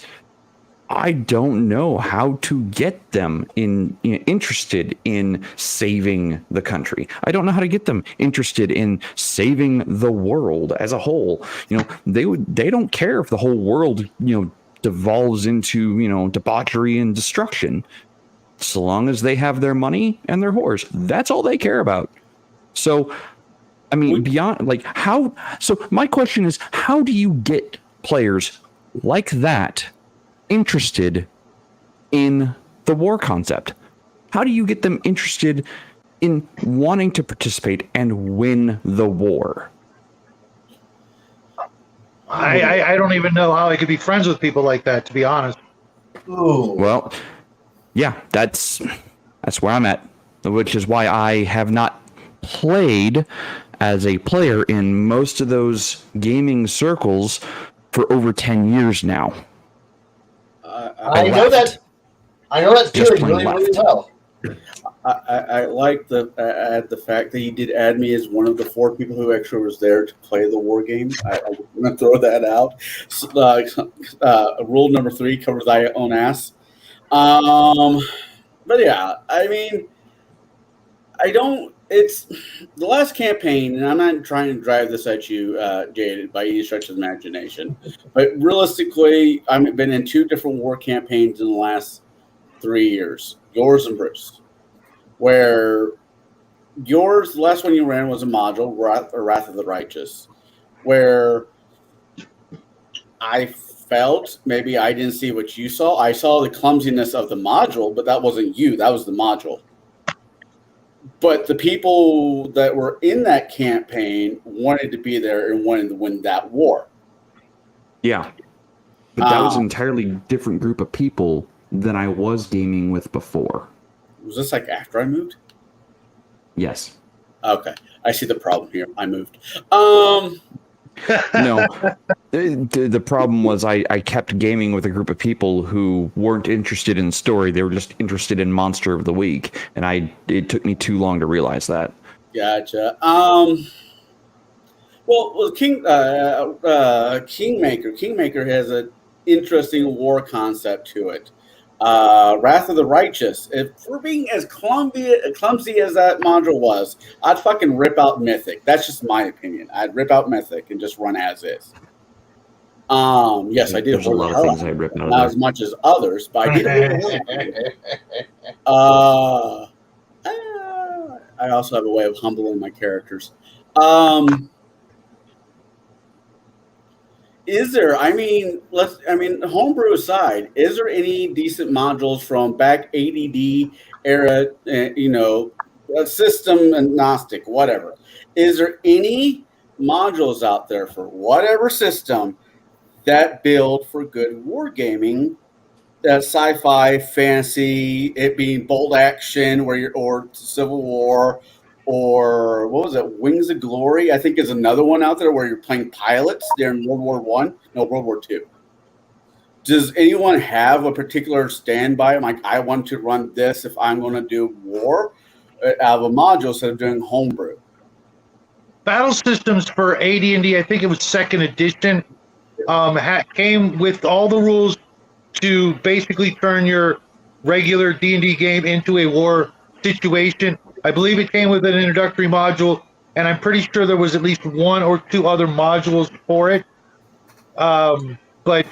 I don't know how to get them interested in saving the country. I don't know how to get them interested in saving the world as a whole. They don't care if the whole world, devolves into, debauchery and destruction. So long as they have their money and their whores, that's all they care about. So, I mean, beyond so my question is, how do you get players like that interested in the war concept? How do you get them interested in wanting to participate and win the war?
I don't even know how I could be friends with people like that, to be honest.
Ooh.
Well, yeah, that's where I'm at, which is why I have not played as a player in most of those gaming circles for over 10 years now.
I know that
Just
feeling
plain
really,
left.
really well.
I like the fact that you did add me as one of the 4 people who actually was there to play the war game. I'm going to throw that out. Rule number 3 covers thy own ass. But yeah, I mean, it's the last campaign, and I'm not trying to drive this at you, Jade, by any stretch of the imagination. But realistically, I've been in 2 different war campaigns in the last 3 years, yours and Bruce. Where yours, the last one you ran was a module, Wrath of the Righteous, where I felt maybe I didn't see what you saw. I saw the clumsiness of the module, but that wasn't you. That was the module. But the people that were in that campaign wanted to be there and wanted to win that war.
Yeah. But that was an entirely different group of people than I was gaming with before.
Was this like after I moved?
Yes.
Okay. I see the problem here. I moved.
No. The problem was I kept gaming with a group of people who weren't interested in story. They were just interested in Monster of the Week. And it took me too long to realize that.
Gotcha. Well, Kingmaker has an interesting war concept to it. Wrath of the Righteous. If we're being as clumsy as that module was, I'd fucking rip out Mythic. That's just my opinion. I'd rip out Mythic and just run as is. Yes, I did.
There's a lot of things I'd rip out.
Not as much as others, but I did. I also have a way of humbling my characters. Is there? Homebrew aside, is there any decent modules from back ADD era? System agnostic, whatever. Is there any modules out there for whatever system that build for good wargaming? Sci-fi, fantasy, it being bold action, or Civil War, or what was it? Wings of Glory, I think is another one out there where you're playing pilots during World War World War II. Does anyone have a particular standby? Like, I want to run this if I'm going to do war out of a module instead of doing homebrew.
Battle systems for AD&D, I think it was 2nd edition, came with all the rules to basically turn your regular D&D game into a war situation. I believe it came with an introductory module, and I'm pretty sure there was at least 1 or 2 other modules for it. But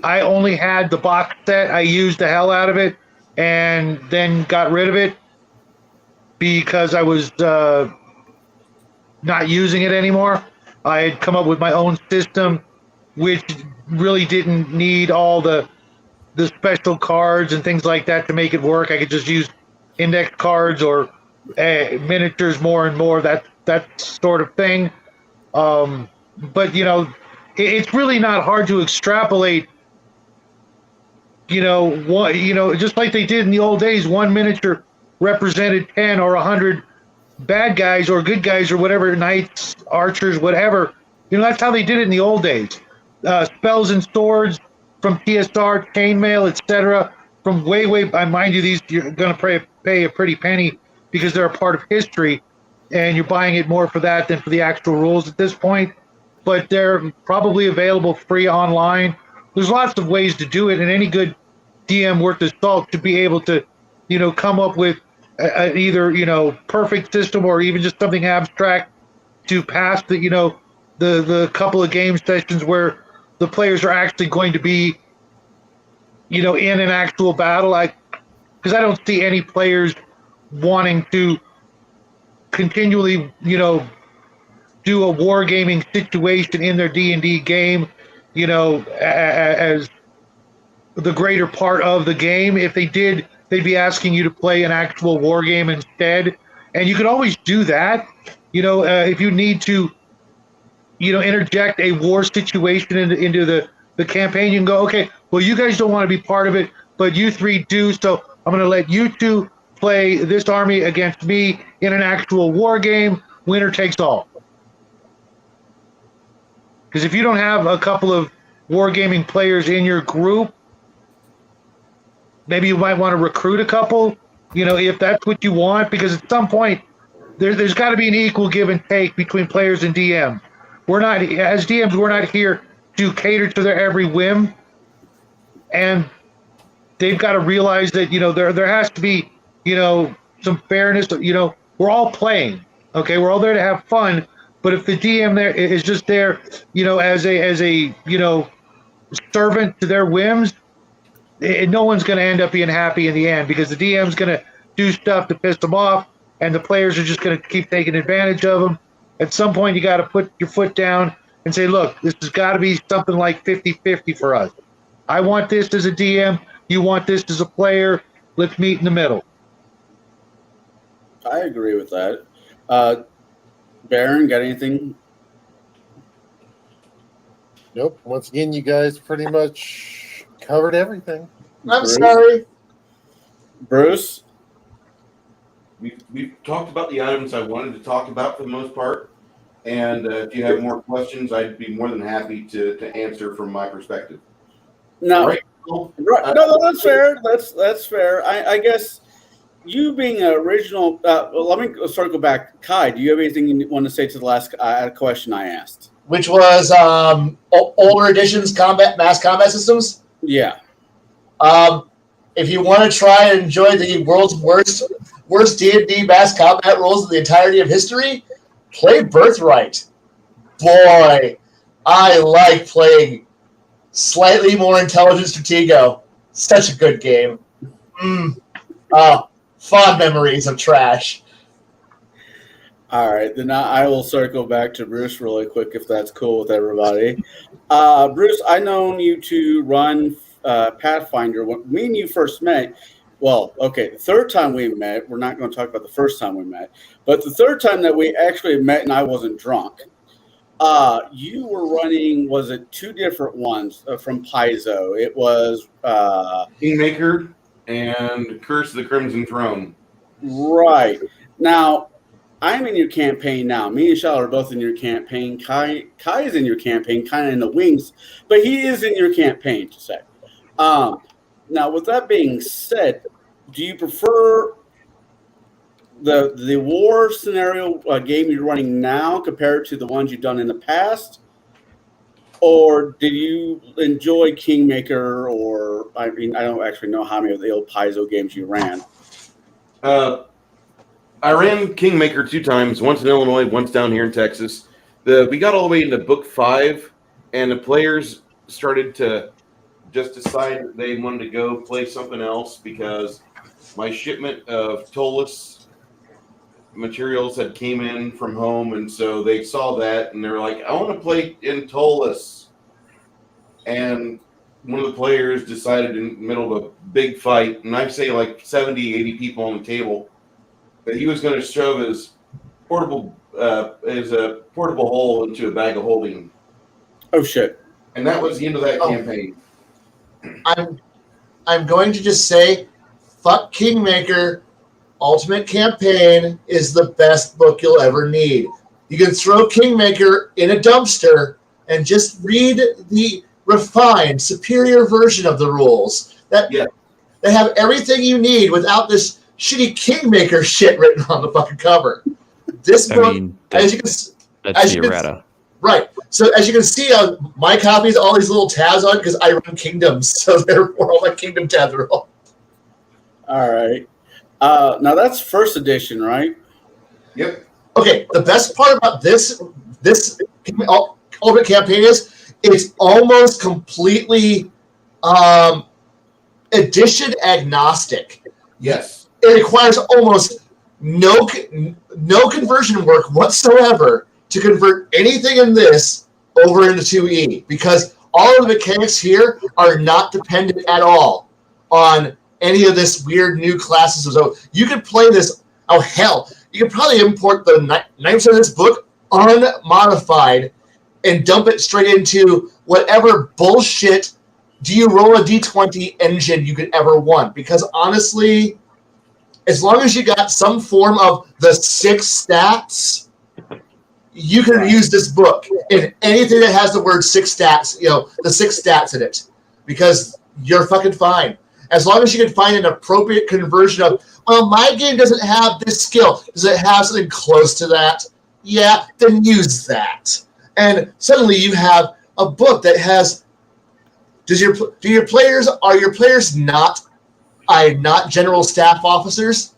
I only had the box set. I used the hell out of it and then got rid of it because I was not using it anymore. I had come up with my own system, which really didn't need all the special cards and things like that to make it work. I could just use index cards or miniatures more and more, that sort of thing. But it's really not hard to extrapolate. Just like they did in the old days, 1 miniature represented 10 or 100 bad guys or good guys or whatever, knights, archers, whatever. That's how they did it in the old days. Spells and swords from TSR, chainmail, etc. From way, mind you, these you're going to pay a pretty penny because they're a part of history, and you're buying it more for that than for the actual rules at this point. But they're probably available free online. There's lots of ways to do it, and any good DM worth his salt should be able to, come up with either perfect system or even just something abstract to pass the couple of game sessions where the players are actually going to be, in an actual battle. Because I don't see any players wanting to continually, do a wargaming situation in their D&D game, as the greater part of the game. If they did, they'd be asking you to play an actual war game instead. And you can always do that. If you need to, interject a war situation into the campaign, you can go, okay, well, you guys don't want to be part of it, but you three do. So I'm going to let you two play this army against me in an actual war game. Winner takes all. Because if you don't have a couple of wargaming players in your group, maybe you might want to recruit a couple, if that's what you want, because at some point there's got to be an equal give and take between players and DMs. As DMs, we're not here to cater to their every whim, and they've got to realize that there has to be some fairness. We're all playing, okay? We're all there to have fun, but if the DM there is just there, as a servant to their whims, no one's going to end up being happy in the end, because the DM's going to do stuff to piss them off, and the players are just going to keep taking advantage of them. At some point, you got to put your foot down and say, look, this has got to be something like 50-50 for us. I want this as a DM. You want this as a player. Let's meet in the middle.
I agree with that. Baron, got anything?
Nope. Once again, you guys pretty much covered everything.
I'm sorry.
Bruce?
We've talked about the items I wanted to talk about for the most part. And if you have more questions, I'd be more than happy to answer from my perspective.
No,
Right.
no, that's fair. That's fair. I guess you being an original. Let me circle back. Kai, do you have anything you want to say to the last question I asked?
Which was older editions mass combat systems.
Yeah.
If you want to try and enjoy the world's worst D&D mass combat rules of the entirety of history, play Birthright. Boy, I like playing slightly more intelligent Stratego. Such a good game. Fond memories of trash.
All right, then I will circle back to Bruce really quick if that's cool with everybody. Bruce, I've known you to run Pathfinder. When me and you first met, well, okay, the third time we met, we're not going to talk about the first time we met, but the third time that we actually met and I wasn't drunk, you were running, was it two different ones from Paizo? It was
Kingmaker and Curse of the Crimson Throne.
Right. Now, I'm in your campaign now. Me and Shal are both in your campaign. Kai is in your campaign, kind of in the wings, but he is in your campaign, to say. Now, with that being said, do you prefer the war scenario game you're running now compared to the ones you've done in the past? Or did you enjoy Kingmaker? Or, I mean, I don't actually know how many of the old Paizo games you ran.
I ran Kingmaker 2 times, once in Illinois, once down here in Texas. We got all the way into book 5, and the players started to just decide that they wanted to go play something else because my shipment of Tolus materials had came in from home, and so they saw that, and they were like, I want to play in Tolus. And one of the players decided in the middle of a big fight, and I'd say like 70, 80 people on the table, that he was going to shove his portable hole into a bag of holding.
Oh, shit.
And that was the end of that campaign.
I'm going to just say, fuck Kingmaker. Ultimate Campaign is the best book you'll ever need. You can throw Kingmaker in a dumpster and just read the refined, superior version of the rules. They have everything you need without this shitty Kingmaker shit written on the fucking cover. This book, as you can see, right. So as you can see on my copies, all these little tabs on because I run kingdoms, so therefore all my kingdom tabs are all.
All right. Now that's first edition, right?
Yep.
Okay. The best part about this Ultimate Campaign is it's almost completely edition agnostic.
Yes.
It requires almost no conversion work whatsoever to convert anything in this over into 2E because all of the mechanics here are not dependent at all on any of this weird new classes. So you could play this. Oh hell, you could probably import the 90% of this book unmodified and dump it straight into whatever bullshit do you roll a d20 engine you could ever want. Because honestly, as long as you got some form of the 6 stats, you can use this book in anything that has the word 6 stats, the 6 stats in it, because you're fucking fine. As long as you can find an appropriate conversion of, well, my game doesn't have this skill. Does it have something close to that? Yeah, then use that. And suddenly you have a book that has. Are your players not general staff officers?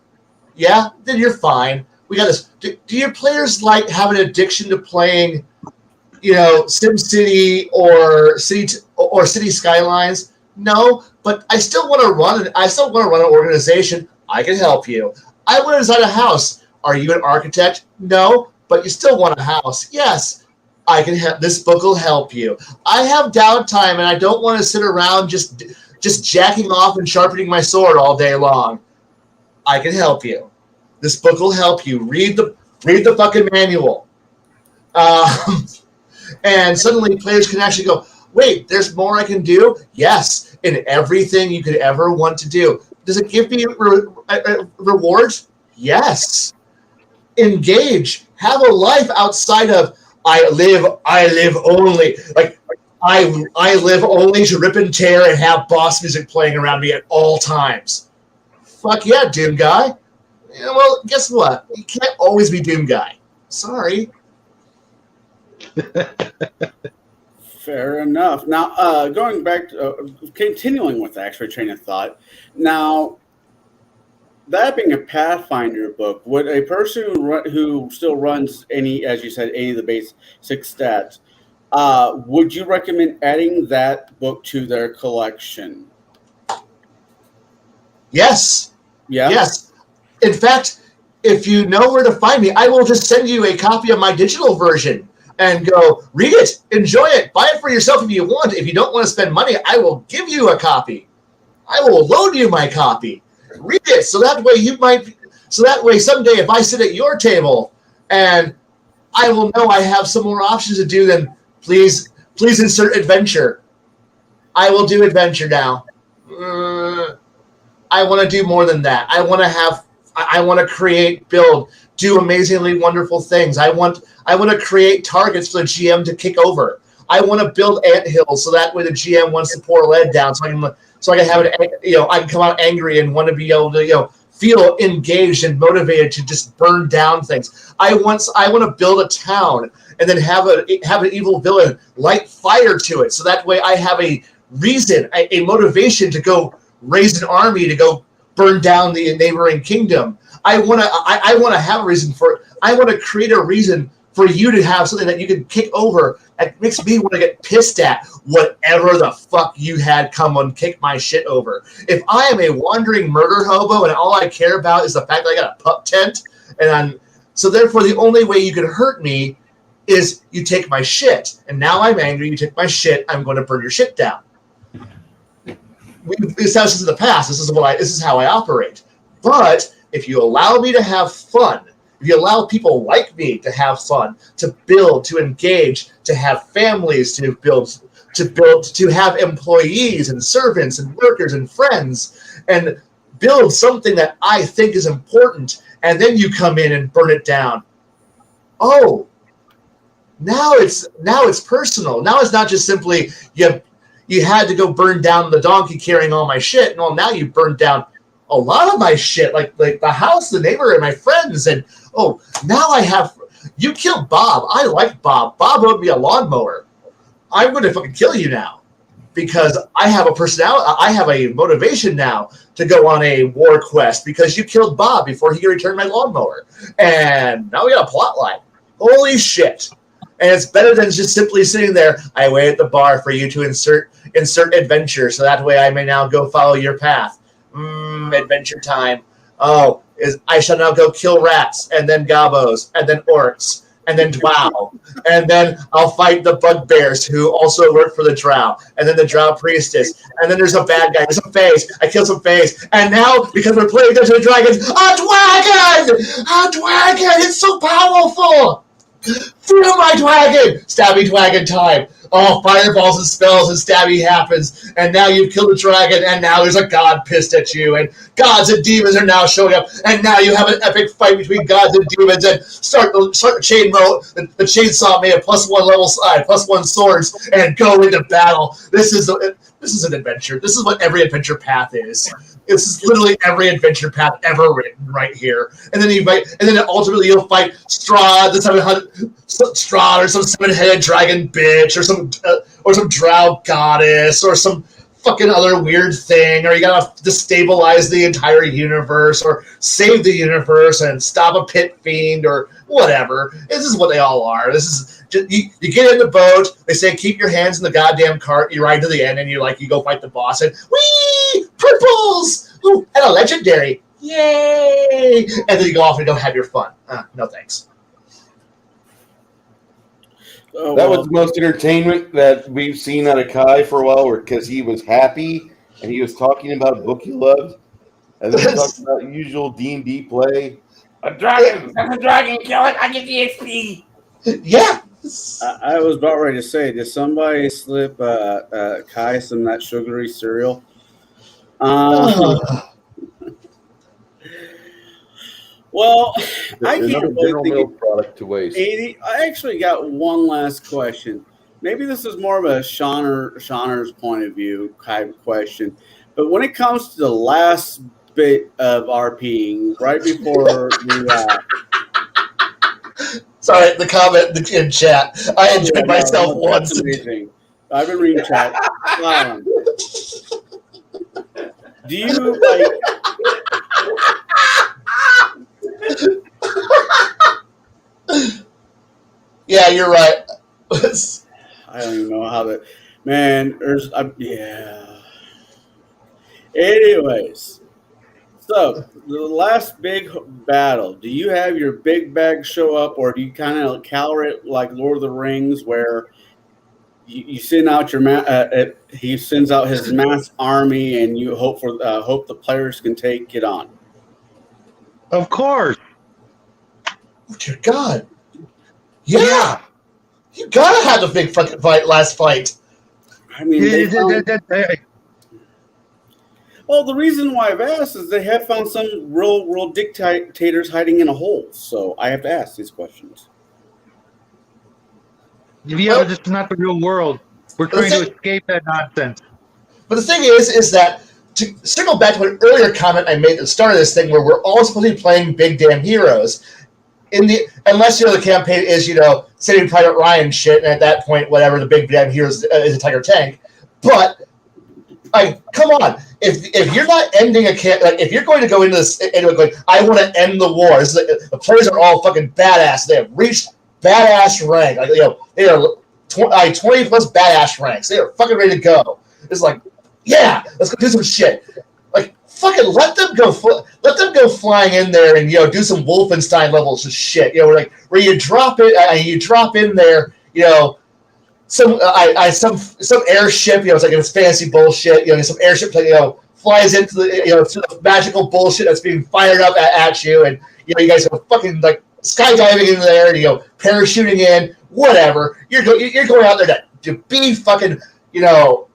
Yeah, then you're fine. We got this. Do your players have an addiction to playing, SimCity or City Skylines? No, but I still want to run. An organization. I can help you. I want to design a house. Are you an architect? No, but you still want a house. Yes. I can help. This book will help you. I have downtime and I don't want to sit around just jacking off and sharpening my sword all day long. I can help you. This book will help you. Read the fucking manual. And suddenly players can actually go, wait, there's more I can do? Yes, in everything you could ever want to do. Does it give me rewards? Yes. Engage. Have a life outside of I live only. I live only to rip and tear and have boss music playing around me at all times. Fuck yeah, Doom Guy. Yeah, well, guess what? You can't always be Doom Guy. Sorry.
Fair enough. Now, going back to continuing with the actual train of thought. Now, that being a Pathfinder book, would a person who still runs any, as you said, any of the basic stats, would you recommend adding that book to their collection?
Yes.
Yeah.
Yes. In fact, if you know where to find me, I will just send you a copy of my digital version and go, read it, enjoy it, buy it for yourself if you want. If you don't want to spend money, I will give you a copy. I will loan you my copy. Read it, so that way someday if I sit at your table and I will know I have some more options to do, then please insert adventure. I will do adventure now. I want to do more than that. I want to create, build, do amazingly wonderful things. I want to create targets for the GM to kick over. I want to build anthills so that way the GM wants to pour lead down, so I can have it. I can come out angry and want to be able to feel engaged and motivated to just burn down things. I want to build a town and then have an evil villain light fire to it, so that way I have a reason, a motivation to go raise an army to go burn down the neighboring kingdom. I want to have a reason for it. I want to create a reason for you to have something that you can kick over that makes me want to get pissed at whatever the fuck you had come and kick my shit over. If I am a wandering murder hobo and all I care about is the fact that I got a pup tent, so therefore the only way you can hurt me is you take my shit. And now I'm angry, you take my shit, I'm going to burn your shit down. We've established this in the past. This is how I operate. But if you allow me to have fun, if you allow people like me to have fun, to build, to engage, to have families, to build, to have employees and servants and workers and friends, and build something that I think is important, and then you come in and burn it down. Oh, now it's personal. Now it's not just simply you had to go burn down the donkey carrying all my shit. No, now you burned down a lot of my shit, like the house, the neighbor, and my friends. And now you killed Bob. I like Bob. Bob owed me a lawnmower. I'm going to fucking kill you now because I have a personality. I have a motivation now to go on a war quest because you killed Bob before he returned my lawnmower. And now we got a plot line. Holy shit. And it's better than just simply sitting there. I wait at the bar for you to insert adventure, so that way I may now go follow your path. Adventure time. I shall now go kill rats, and then gobos, and then orcs, and then Drow. And then I'll fight the bugbears who also work for the Drow. And then the Drow priestess. And then there's a bad guy. There's some Fays. I kill some Fays. And now, because we're playing Dungeons and Dragons, a dragon! A dragon! It's so powerful! Through my dragon! Stabby dragon time. Oh, fireballs and spells and stabby happens. And now you've killed a dragon, and now there's a god pissed at you. And gods and demons are now showing up. And now you have an epic fight between gods and demons. And start the chain roll, the chainsaw made of +1 swords, and go into battle. This is an adventure. This is what every adventure path is. This is literally every adventure path ever written right here. And then ultimately you'll fight Strahd, or some 7-headed dragon bitch, or some drow goddess, or some fucking other weird thing, or you gotta destabilize the entire universe, or save the universe and stop a pit fiend, or whatever. This is what they all are. This is just, you get in the boat. They say keep your hands in the goddamn cart. You ride to the end, and you go fight the boss, and whee, purples, ooh, and a legendary, yay! And then you go off and don't have your fun. No thanks.
Oh,
That was the most entertainment that we've seen out of Kai for a while, because he was happy and he was talking about a book he loved, and then he talked about usual D&D play. A dragon! That's a dragon! Kill it! I get the XP!
Yeah.
I was about ready to say, did somebody slip Kai some of that sugary cereal? Well, I can't wait to get
product to waste.
80. I actually got one last question. Maybe this is more of a Shauner's point of view kind of question. But when it comes to the last bit of RPing, right before the...
Sorry, the comment in chat. I enjoyed myself once.
Amazing. I've been reading chat. Do you like...
Yeah, you're right.
I don't even know how to... Man, yeah. Anyways. So, the last big battle, do you have your big bag show up, or do you kind of cower it like Lord of the Rings, where you send out your he sends out his mass army, and you hope the players can take it on?
Of course.
Oh, dear God. Yeah. You gotta have a big fucking last fight.
I mean, well, the reason why I've asked is they have found some real dictators hiding in a hole. So I have to ask these questions.
Yeah, but it's not the real world. We're trying to escape that nonsense.
But the thing is that to circle back to an earlier comment I made at the start of this thing, where we're all supposed to be playing big damn heroes, unless the campaign is Saving Private Ryan shit, and at that point, whatever, the big damn hero is a Tiger Tank. But come on, if you're not ending a camp, if you're going to go into this going, I want to end the war. The players are all fucking badass. They have reached badass rank. They are 20 plus badass ranks. They are fucking ready to go. It's like, yeah, let's go do some shit. Fucking let them go flying in there and do some Wolfenstein levels of shit. Where you drop it, you drop in there, some airship, it's like it's fancy bullshit. Some airship flies into the magical bullshit that's being fired up at you, and you guys are fucking skydiving in there, and parachuting in, whatever. You're going out there to be fucking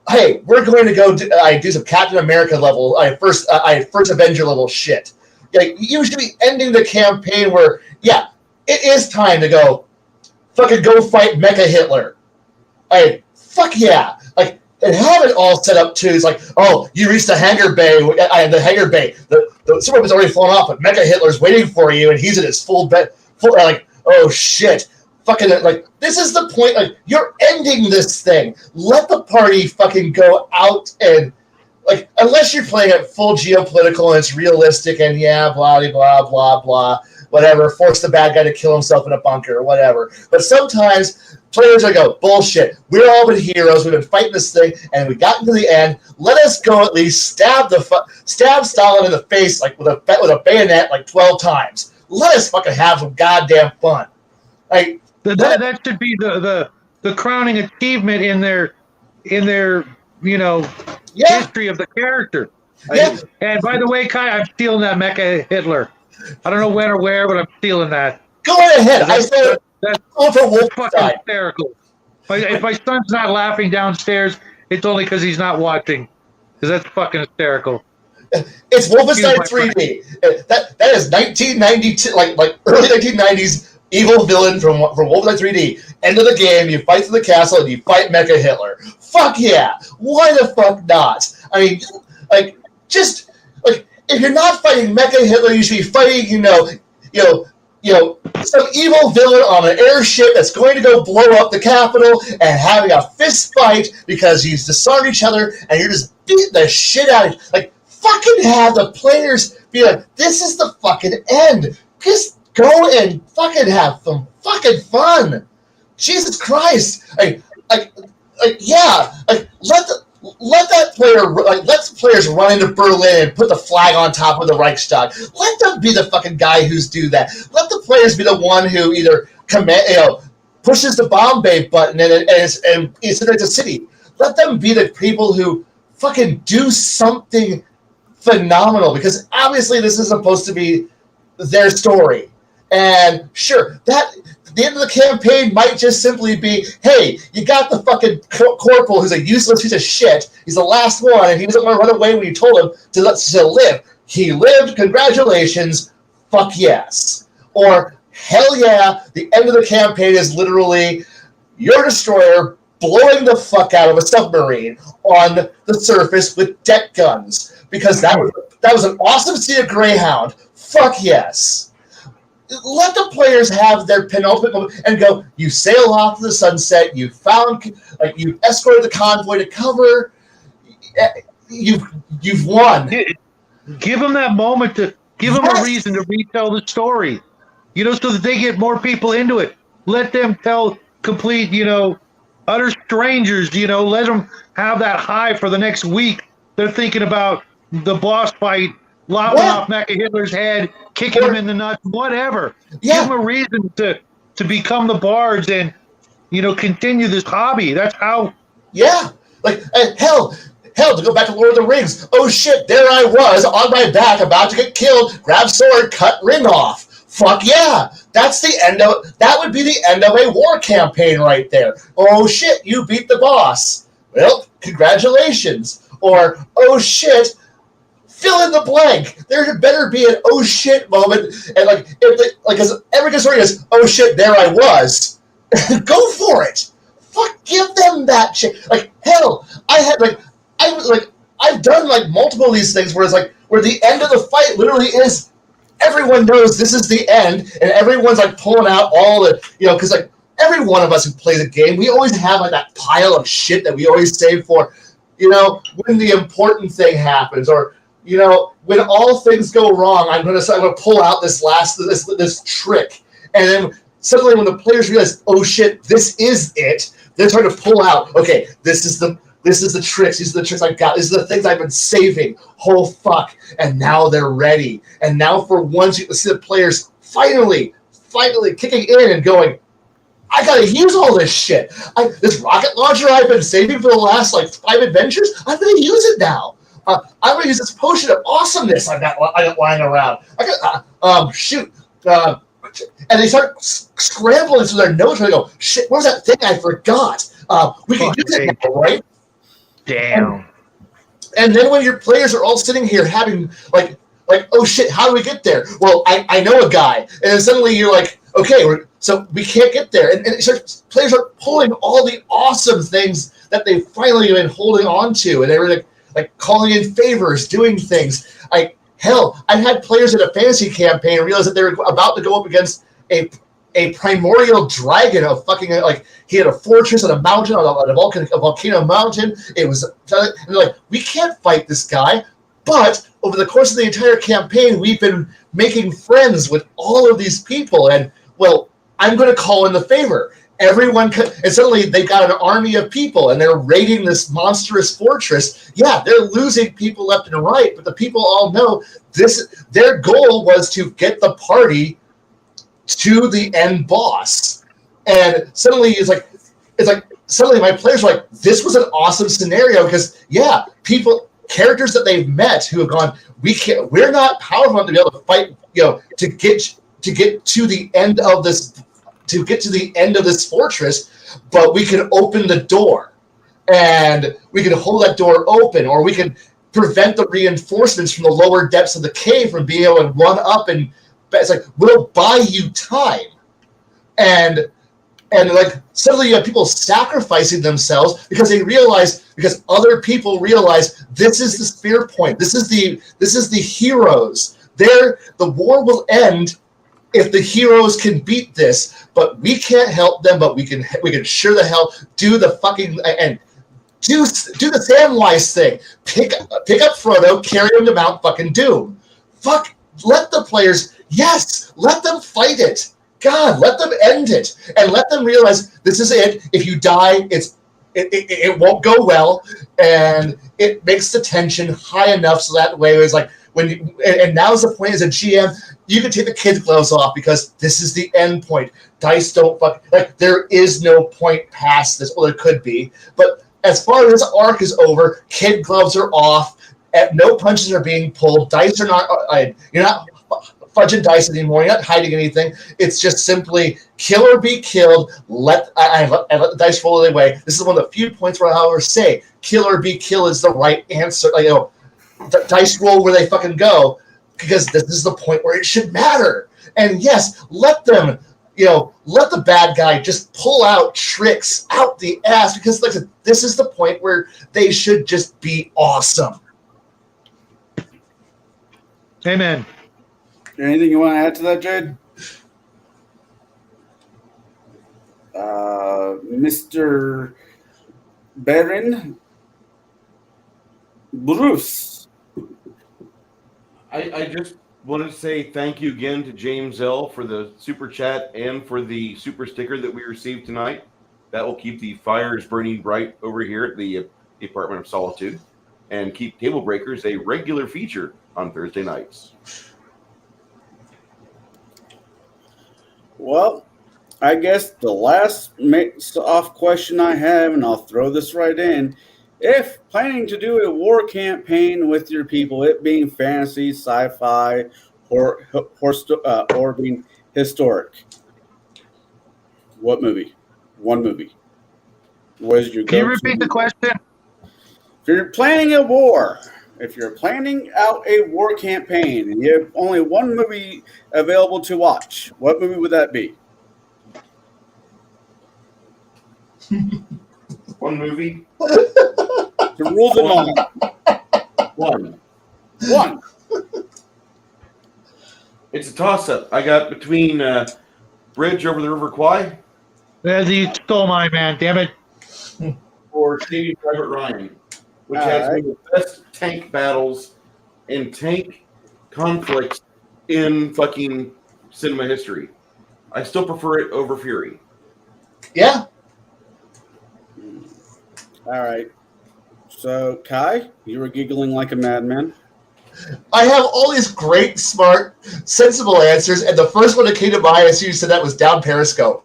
hey, we're going to go do some Captain America level, first Avenger level shit. You should be ending the campaign where, yeah, it is time to go fight Mecha Hitler. Fuck yeah. And have it all set up too. It's like, oh, you reached the hangar bay. The super has already flown off, but Mecha Hitler's waiting for you, and he's in his full oh shit. This is the point. You're ending this thing. Let the party fucking go out and unless you're playing it full geopolitical and it's realistic and yeah, blah blah blah blah, whatever. Force the bad guy to kill himself in a bunker or whatever. But sometimes players are go bullshit. We're all been heroes. We've been fighting this thing and we got to the end. Let us go at least stab Stalin in the face with a bayonet 12 times. Let us fucking have some goddamn fun. Like
That should be the crowning achievement in their history of the character.
Yeah.
And by the way, Kai, I'm stealing that Mecha Hitler. I don't know when or where, but I'm stealing that.
Go ahead. I said
That's
go for
fucking
Wolfenstein.
hysterical. If my son's not laughing downstairs, it's only because he's not watching. Because that's fucking hysterical.
It's Wolfenstein 3D. That is 1992, like early 1990s evil villain from Wolfenstein 3D. End of the game, you fight through the castle and you fight Mecha Hitler. Fuck yeah! Why the fuck not? I mean, if you're not fighting Mecha Hitler, you should be fighting, some evil villain on an airship that's going to go blow up the Capitol and having a fist fight because you disarmed each other and you're just beating the shit out of each. Like, fucking have the players be like, this is the fucking end. Just go and fucking have some fucking fun. Jesus Christ! Let players run into Berlin and put the flag on top of the Reichstag. Let them be the fucking guy who's do that. Let the players be the one who either pushes the bomb bay button and incinerates a city. Let them be the people who fucking do something phenomenal, because obviously this is supposed to be their story. And sure, the end of the campaign might just simply be, hey, you got the fucking corporal who's a useless piece of shit. He's the last one, and he doesn't want to run away when you told him to live. He lived, congratulations, fuck yes. Or, hell yeah, the end of the campaign is literally your destroyer blowing the fuck out of a submarine on the surface with deck guns. Because that was an awesome scene of Greyhound. Fuck yes. Let the players have their penultimate moment and go, you sail off to the sunset, you escorted the convoy to cover, you've won.
Give them that moment give them a reason to retell the story, so that they get more people into it. Let them tell complete, utter strangers, let them have that high for the next week. They're thinking about the boss fight, lopping off Mecha Hitler's head, kicking him in the nuts, whatever.
Yeah.
Give them a reason to become the bards and, continue this hobby. That's how.
Yeah. Hell, to go back to Lord of the Rings. Oh shit, there I was on my back about to get killed, grab sword, cut ring off. Fuck yeah. That would be the end of a war campaign right there. Oh shit, you beat the boss. Well, congratulations. Or, oh shit, fill in the blank. There better be an oh shit moment, and as every good story is, oh shit, there I was. Go for it. Fuck, give them that shit. Hell, I've done multiple of these things where it's where the end of the fight literally is everyone knows this is the end, and everyone's pulling out all the because every one of us who plays a game, we always have that pile of shit that we always save for when the important thing happens, or when all things go wrong, I'm gonna pull out this trick, and then suddenly when the players realize, oh shit, this is it, they're trying to pull out. Okay, this is the tricks. These are the tricks I've got. These are the things I've been saving. Oh fuck! And now they're ready. And now for once you can see the players finally kicking in and going, I gotta use all this shit. This rocket launcher I've been saving for the last 5 adventures, I'm gonna use it now. I'm gonna use this potion of awesomeness I got lying around. And they start scrambling through their notes and they go, shit, what was that thing I forgot? We can use it now, right?
Damn.
And then when your players are all sitting here having oh shit, how do we get there? Well, I know a guy. And then suddenly you're okay, so we can't get there. And players are pulling all the awesome things that they've finally been holding on to. And they were calling in favors, doing things. Hell, I've had players in a fantasy campaign realize that they were about to go up against a primordial dragon of fucking he had a fortress on a mountain on a volcano mountain. It was and they're we can't fight this guy. But over the course of the entire campaign, we've been making friends with all of these people, and well, I'm going to call in the favor. And suddenly they've got an army of people, and they're raiding this monstrous fortress. Yeah, they're losing people left and right, but the people all know their goal was to get the party to the end boss. And suddenly suddenly my players are like, this was an awesome scenario because characters that they've met who have gone, we're not powerful enough to be able to fight, to get to the end of this fortress, but we can open the door and we can hold that door open, or we can prevent the reinforcements from the lower depths of the cave from being able to run up, and it's like, we'll buy you time. And like suddenly you have people sacrificing themselves because other people realize this is the spear point. This is the heroes. The war will end if the heroes can beat this, but we can't help them. But we can sure the hell do the fucking and do the Samwise thing. Pick up Frodo, carry him to Mount fucking Doom. Let the players, let them fight it. God, let them end it, and let them realize this is it. If you die, it won't go well, and it makes the tension high enough so that way it's like and now's the point as a GM, you can take the kid gloves off because this is the end point. Dice don't there is no point past this. Well, there could be, but as far as this arc is over, kid gloves are off. No punches are being pulled. Dice are not. You're not fudging dice anymore. You're not hiding anything. It's just simply kill or be killed. Let the dice roll their way. This is one of the few points where I always say kill or be killed is the right answer. The dice roll where they fucking go, because this is the point where it should matter. And yes, let them. Let the bad guy just pull out tricks out the ass, because this is the point where they should just be awesome.
Amen.
Anything you want to add to that, Jade? Mr. Baron Bruce.
I just want to say thank you again to James L. for the super chat and for the super sticker that we received tonight. That will keep the fires burning bright over here at the Department of Solitude and keep Tablebreakers a regular feature on Thursday nights.
Well, I guess the last off question I have, and I'll throw this right in. If planning to do a war campaign with your people, it being fantasy, sci-fi, or being historic, what movie? One movie. What is your go-to?
Can you repeat the question?
If you're planning a war, if you're planning out a war campaign and you have only one movie available to watch, what movie would that be?
One movie?
To rule them all. One.
It's a toss-up. I got between Bridge Over the River Kwai
You stole mine, man. Damn it.
or Saving Private Ryan, which has one of the best tank battles and tank conflicts in fucking cinema history. I still prefer it over Fury.
Yeah.
All right. So, Kai, you were giggling like a madman.
I have all these great, smart, sensible answers, and the first one that came to mind as you said that was Down Periscope.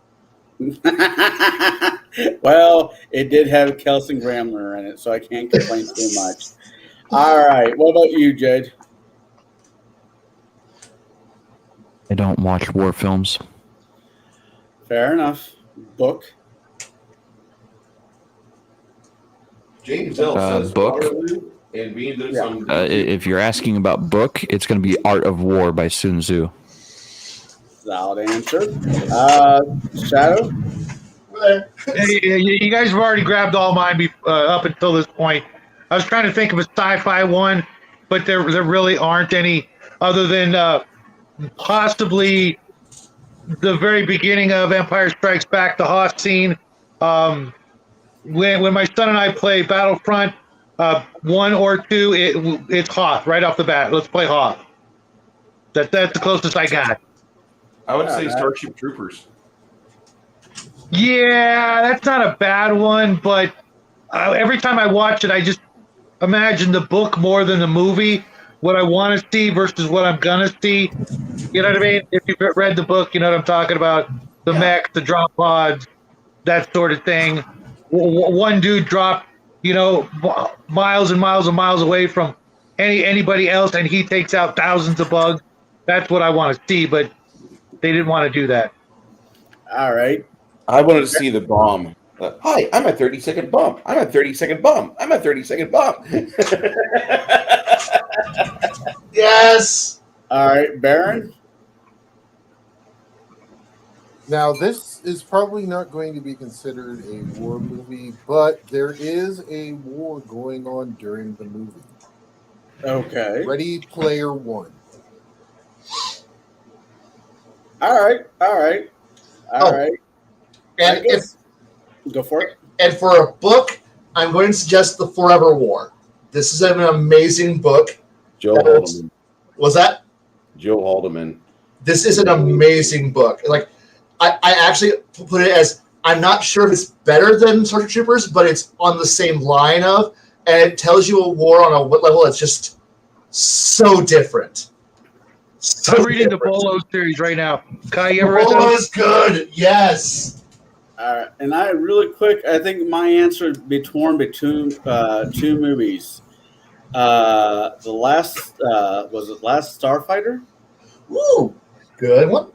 Well, it did have Kelsey Grammer in it, so I can't complain too much. All right. What about you, Jade?
I don't watch war films.
Fair enough. Book.
James L. says
book.
Waterloo, and being that it's on
If you're asking about book, it's going to be Art of War by Sun Tzu.
Solid answer. Shadow?
You guys have already grabbed all mine up until this point. I was trying to think of a sci-fi one, but there really aren't any other than possibly the very beginning of Empire Strikes Back, the Hoth scene. When my son and I play Battlefront 1 or 2, it's Hoth right off the bat. Let's play Hoth. That's the closest I got.
I would say Starship Troopers.
Yeah, that's not a bad one, but every time I watch it, I just imagine the book more than the movie, what I want to see versus what I'm going to see. You know what I mean? If you've read the book, you know what I'm talking about. the mechs, the drop pods, that sort of thing. One dude dropped, miles and miles and miles away from anybody else, and he takes out thousands of bugs. That's what I want to see, but they didn't want to do that.
All right.
I wanted to see the bomb. Hi, I'm a 30-second bomb. I'm a 30-second bomb. I'm a 30-second bomb.
Yes.
All right, Baron.
Now, this is probably not going to be considered a war movie, but there is a war going on during the movie.
Okay.
Ready Player One.
All right.
And
Go for it.
And for a book, I'm going to suggest The Forever War. This is an amazing book.
Joe Haldeman.
Was that?
Joe Haldeman.
This is an amazing book. Like, I actually put it as, I'm not sure if it's better than Starship Troopers, but it's on the same line of, and it tells you a war on a level that's just so different. So
I'm reading
different.
the Bolo series right now. Kai, you ever read
Bolo
those?
is good. Yes.
All right, and I really quick. I think my answer would be torn between two movies. The last was it Last Starfighter,
Woo. Good one.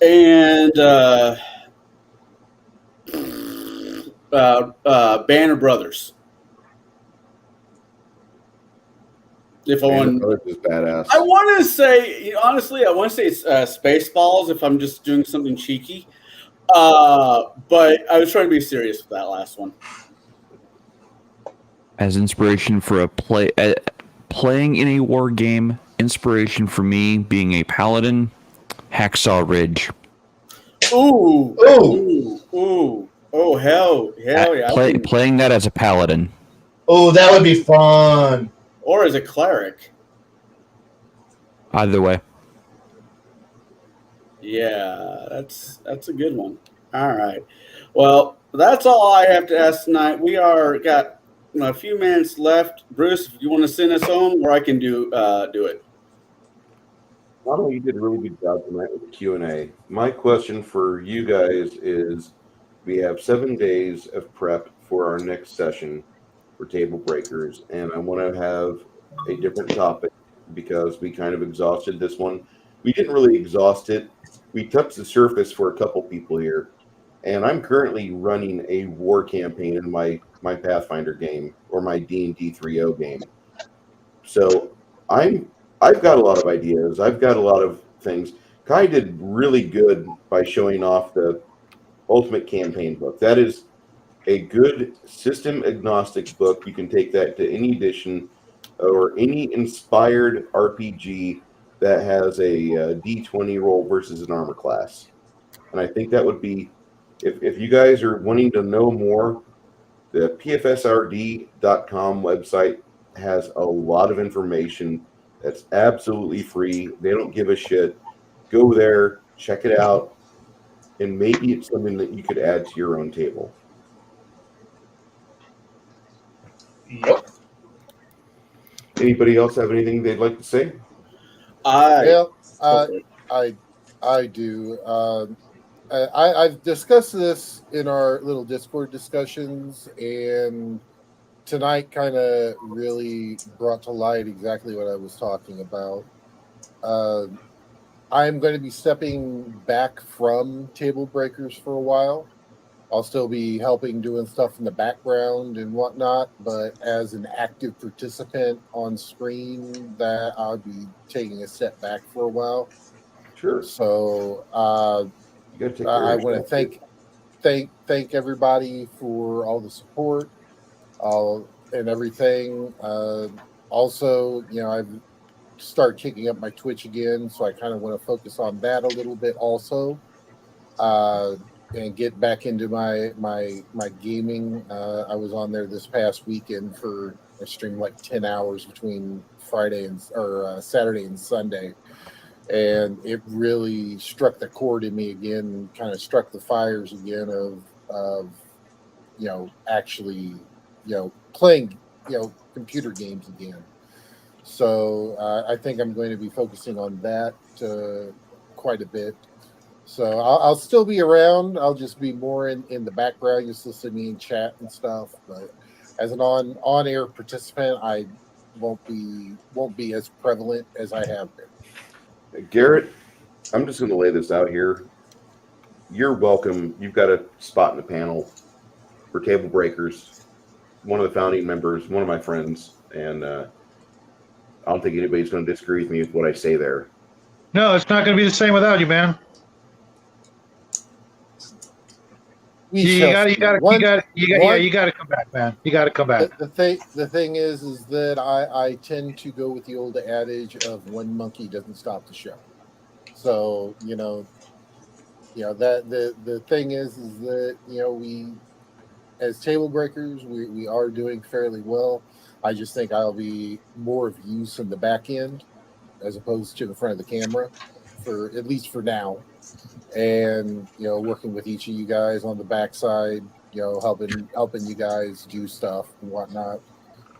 and Banner Brothers. If I want,
is badass.
I want to say honestly, I want to say it's Spaceballs. If I'm just doing something cheeky, but I was trying to be serious with that last one.
As inspiration for playing in a war game, inspiration for me being a paladin, Hacksaw Ridge.
Ooh,
Ooh.
oh hell yeah!
Playing that as a paladin.
Oh, that would be fun.
Or as a cleric.
Either way.
Yeah, that's a good one. All right. Well, that's all I have to ask tonight. We got a few minutes left. Bruce, if you want to send us home, or I can do it.
Not only you did a really good job tonight with the Q&A. My question for you guys is, we have 7 days of prep for our next session for Table Breakers, and I want to have a different topic because we kind of exhausted this one. We didn't really exhaust it. We touched the surface for a couple people here, and I'm currently running a war campaign in my Pathfinder game, or my D&D 3.0 game. So I've got a lot of ideas. I've got a lot of things. Kai did really good by showing off the Ultimate Campaign book. That is a good system agnostic book. You can take that to any edition or any inspired RPG that has a D20 roll versus an armor class. And I think that would be, if you guys are wanting to know more, the pfsrd.com website has a lot of information that's absolutely free. They don't give a shit. Go there, check it out, and maybe it's something that you could add to your own table.
Yep.
Anybody else have anything they'd like to say?
I do. I've discussed this in our little Discord discussions, and tonight kind of really brought to light exactly what I was talking about. I'm going to be stepping back from Table Breakers for a while. I'll still be helping, doing stuff in the background and whatnot, but as an active participant on screen, that I'll be taking a step back for a while.
Sure.
So
You gotta take care
I
of
want to
yourself.
thank everybody for all the support and everything. Also, I've started kicking up my Twitch again, so I kind of want to focus on that a little bit also. And get back into my gaming. I was on there this past weekend I streamed like 10 hours between Saturday and Sunday, and it really struck the chord in me again. Kind of struck the fires again of actually playing computer games again. So I think I'm going to be focusing on that quite a bit. So I'll still be around. I'll just be more in the background, just listening in chat and stuff. But as an on air participant, I won't be as prevalent as I have been.
Garrett, I'm just going to lay this out here. You're welcome. You've got a spot in the panel for Tablebreakers, one of the founding members, one of my friends, and I don't think anybody's going to disagree with me with what I say there.
No, it's not going to be the same without you, man. You got to come back, man. You got to come back.
The thing is that I tend to go with the old adage of one monkey doesn't stop the show. So that the thing is that we as Tablebreakers we are doing fairly well. I just think I'll be more of use in the back end as opposed to the front of the camera, for at least for now. And working with each of you guys on the backside, helping you guys do stuff and whatnot.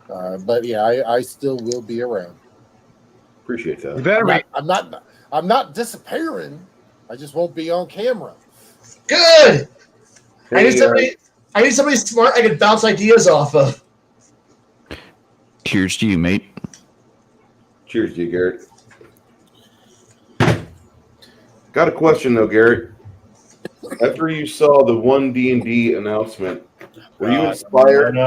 But yeah, I still will be around.
Appreciate that.
You better
I'm not disappearing. I just won't be on camera.
Good. I need somebody smart I can bounce ideas off of.
Cheers to you, mate.
Cheers to you, Garrett. Got a question though, Garrett. After you saw the one D&D announcement, were you inspired to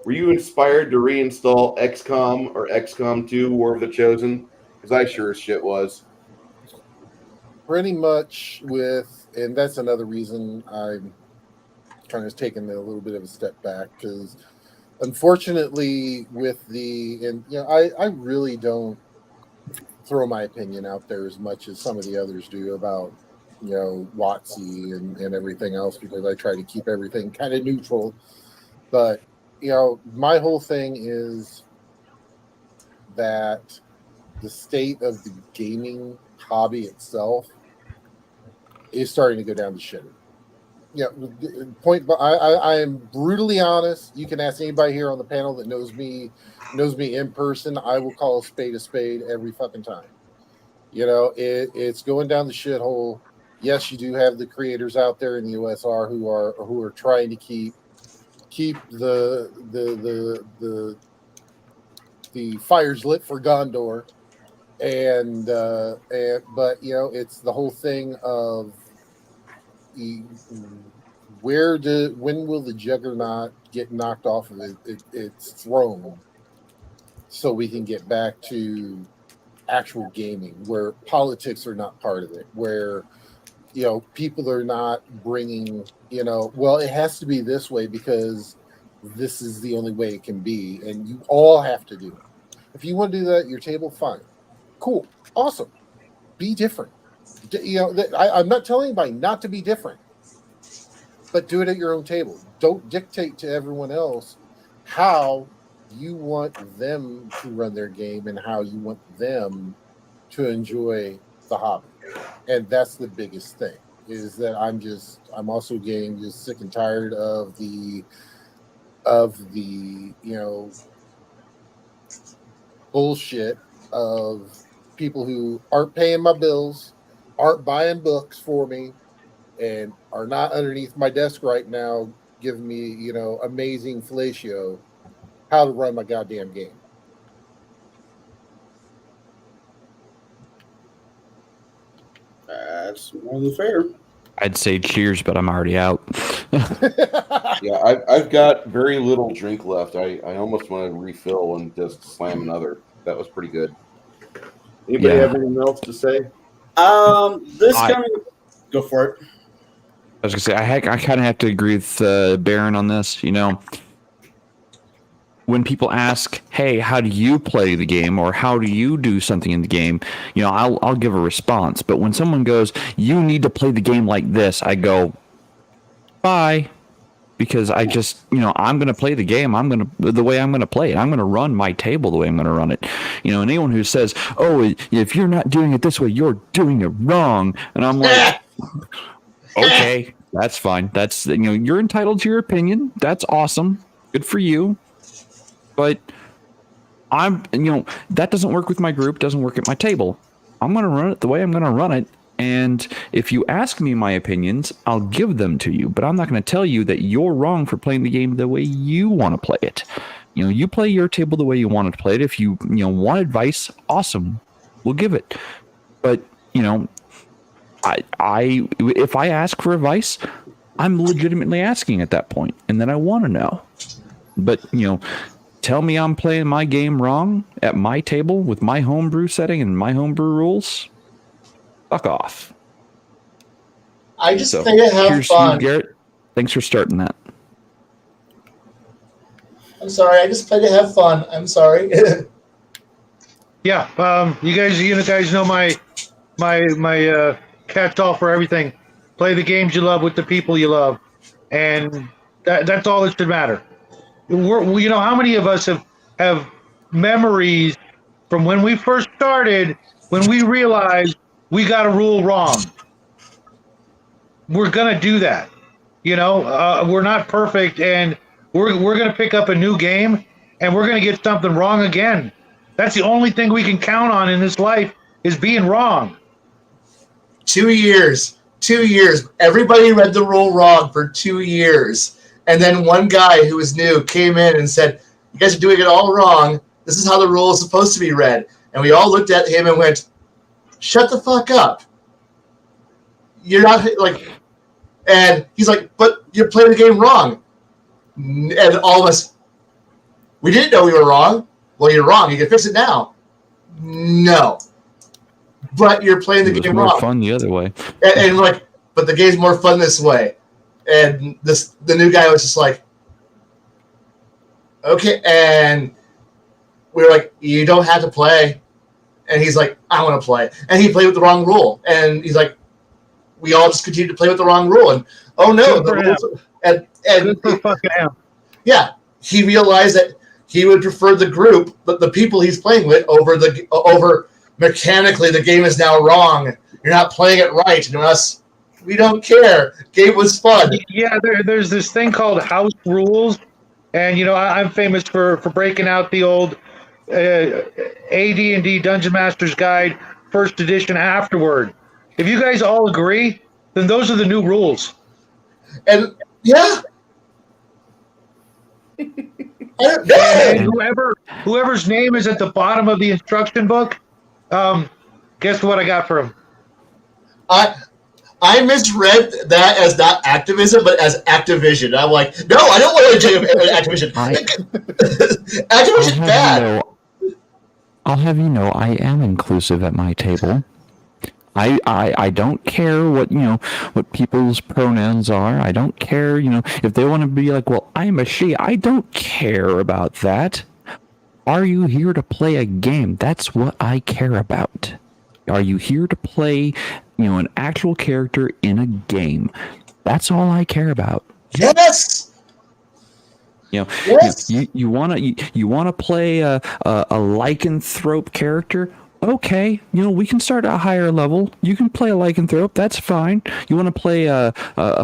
reinstall XCOM or XCOM 2 War of the Chosen? Because I sure as shit was.
Pretty much and that's another reason I'm kind of taking a little bit of a step back, because unfortunately I really don't throw my opinion out there as much as some of the others do about WotC and everything else, because I try to keep everything kind of neutral. But my whole thing is that the state of the gaming hobby itself is starting to go down the shitter. I am brutally honest. You can ask anybody here on the panel that knows me in person. I will call a spade every fucking time. It's going down the shithole. Yes, you do have the creators out there in the USR who are trying to keep the fires lit for Gondor, but it's the whole thing of when will the juggernaut get knocked off of its throne so we can get back to actual gaming where politics are not part of it, where people are not bringing it has to be this way because this is the only way it can be, and you all have to do it. If you want to do that at your table, fine, cool, awesome, be different. I'm not telling anybody not to be different, but do it at your own table. Don't dictate to everyone else how you want them to run their game and how you want them to enjoy the hobby. And that's the biggest thing, is that I'm also getting just sick and tired of the bullshit of people who aren't paying my bills, aren't buying books for me, and are not underneath my desk right now giving me, amazing fellatio how to run my goddamn game.
That's more than fair.
I'd say cheers, but I'm already out.
Yeah, I've got very little drink left. I almost want to refill and just slam another. That was pretty good. Anybody have anything else to say?
Go for it.
I was gonna say I kind of have to agree with Baron on this. When people ask, "Hey, how do you play the game?" or "How do you do something in the game?" I'll give a response. But when someone goes, "You need to play the game like this," I go, "Bye," because I just, I'm gonna play the game. The way I'm gonna play it. I'm gonna run my table the way I'm gonna run it. And anyone who says, "Oh, if you're not doing it this way, you're doing it wrong," and I'm like, okay, that's fine. That's you're entitled to your opinion. That's awesome. Good for you. But that doesn't work with my group, doesn't work at my table. I'm going to run it the way I'm going to run it. And if you ask me my opinions, I'll give them to you, but I'm not going to tell you that you're wrong for playing the game the way you want to play it. You play your table the way you want to play it. If you want advice, awesome, we'll give it. But if I ask for advice, I'm legitimately asking at that point, and then I want to know. But tell me I'm playing my game wrong at my table with my homebrew setting and my homebrew rules. Fuck off.
I just play to have fun.
Garrett. Thanks for starting that.
I'm sorry. I just play to have fun. I'm sorry.
Yeah. You guys know my catch-all for everything. Play the games you love with the people you love, and that's all that should matter. How many of us have memories from when we first started, when we realized we got a rule wrong? We're gonna do that. We're not perfect, and we're gonna pick up a new game, and we're gonna get something wrong again. That's the only thing we can count on in this life is being wrong.
2 years. 2 years. Everybody read the rule wrong for 2 years. And then one guy who was new came in and said, "You guys are doing it all wrong. This is how the rule is supposed to be read." And we all looked at him and went, "Shut the fuck up. You're not like," and he's like, "But you're playing the game wrong." And all of us, "We didn't know we were wrong." "Well, you're wrong. You can fix it now." "No. But you're playing the game wrong."
More fun the other way.
And we're like, "But the game's more fun this way." And the new guy was just like, "Okay." And we were like, "You don't have to play." And he's like, "I want to play." And he played with the wrong rule. And he's like, we all just continued to play with the wrong rule. And oh no, the rules, and
good for fucking him.
Yeah, he realized that he would prefer the group, but the people he's playing with over mechanically the game is now wrong. You're not playing it right. And us, we don't care. Game was fun.
Yeah, there's this thing called house rules, and I'm famous for breaking out the old AD&D Dungeon Master's Guide first edition afterward. If you guys all agree, then those are the new rules.
And yeah.
And whoever's name is at the bottom of the instruction book, guess what I got for him?
I misread that as not activism, but as Activision. I'm like, no, I don't want to do Activision. Activision's bad.
I'll have you know, I am inclusive at my table. I don't care what people's pronouns are. I don't care, if they want to be like, well, I'm a she. I don't care about that. Are you here to play a game? That's what I care about. Are you here to play, an actual character in a game? That's all I care about.
Yes.
Yes. You want to play a lycanthrope character? Okay, we can start at a higher level. You can play a lycanthrope. That's fine. You want to play a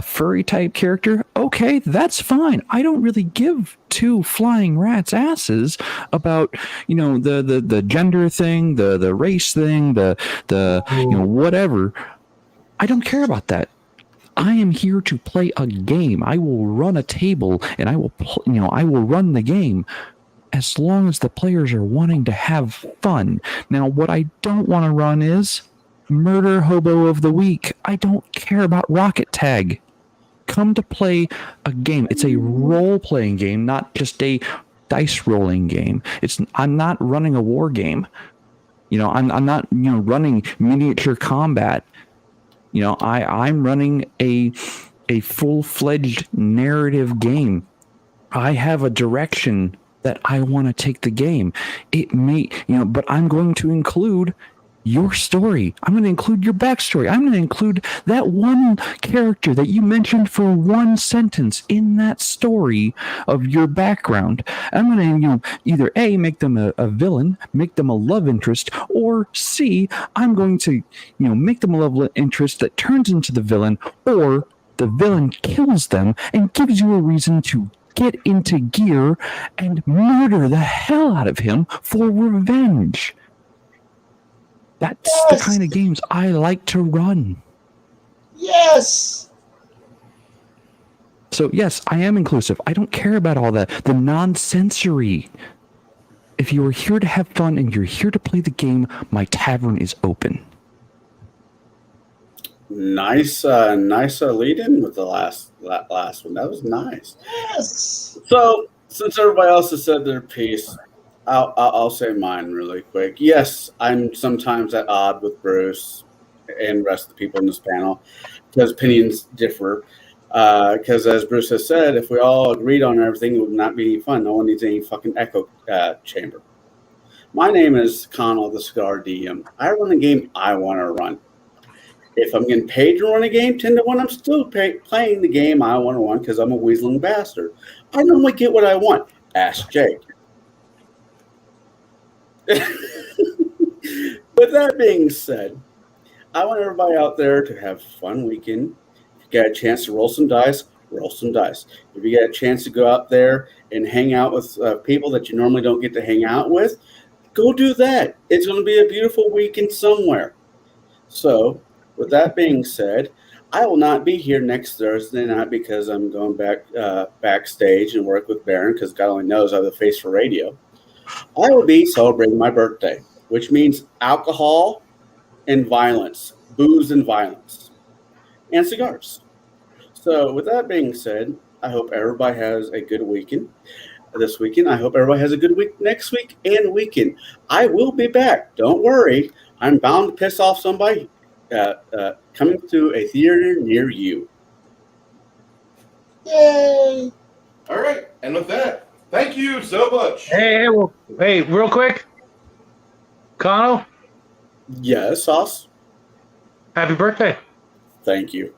furry type character? Okay, that's fine. I don't really give two flying rats' asses about the gender thing, the race thing, the whatever. I don't care about that. I am here to play a game. I will run a table and I will I will run the game. As long as the players are wanting to have fun. Now, what I don't want to run is Murder Hobo of the Week. I don't care about Rocket Tag. Come to play a game. It's a role-playing game, not just a dice rolling game. I'm not running a war game. I'm not running miniature combat. I'm running a full-fledged narrative game. I have a direction that I want to take the game. It may, but I'm going to include your story. I'm going to include your backstory. I'm going to include that one character that you mentioned for one sentence in that story of your background. I'm going to, either A, make them a villain, make them a love interest, or C, I'm going to, make them a love interest that turns into the villain, or the villain kills them and gives you a reason to get into gear and murder the hell out of him for revenge. That's the kind of games I like to run.
Yes.
So yes, I am inclusive. I don't care about all the non-sensory. If you are here to have fun and you're here to play the game, my tavern is open.
Nice lead in with the last one. That was nice.
Yes.
So, since everybody else has said their piece, I'll say mine really quick. Yes, I'm sometimes at odds with Bruce and the rest of the people in this panel because opinions differ. Because as Bruce has said, if we all agreed on everything, it would not be fun. No one needs any fucking echo chamber. My name is Connell, the Cigar DM. I run the game I want to run. If I'm getting paid to run a game 10 to 1, I'm still playing the game I want to run because I'm a weaseling bastard. I normally get what I want. Ask Jake. With that being said, I want everybody out there to have a fun weekend. If you get a chance to roll some dice, roll some dice. If you get a chance to go out there and hang out with people that you normally don't get to hang out with, go do that. It's going to be a beautiful weekend somewhere. So, with that being said, I will not be here next Thursday night because I'm going backstage and work with Baron because God only knows I have the face for radio. I will be celebrating my birthday, which means alcohol and violence, booze and violence, and cigars. So with that being said, I hope everybody has a good weekend this weekend. I hope everybody has a good week next week and weekend. I will be back. Don't worry. I'm bound to piss off somebody coming to a theater near you.
Yay.
All right. And with that, thank you so much.
Hey, real quick. Connell,
Yes, Sauce.
happy birthday.
Thank you.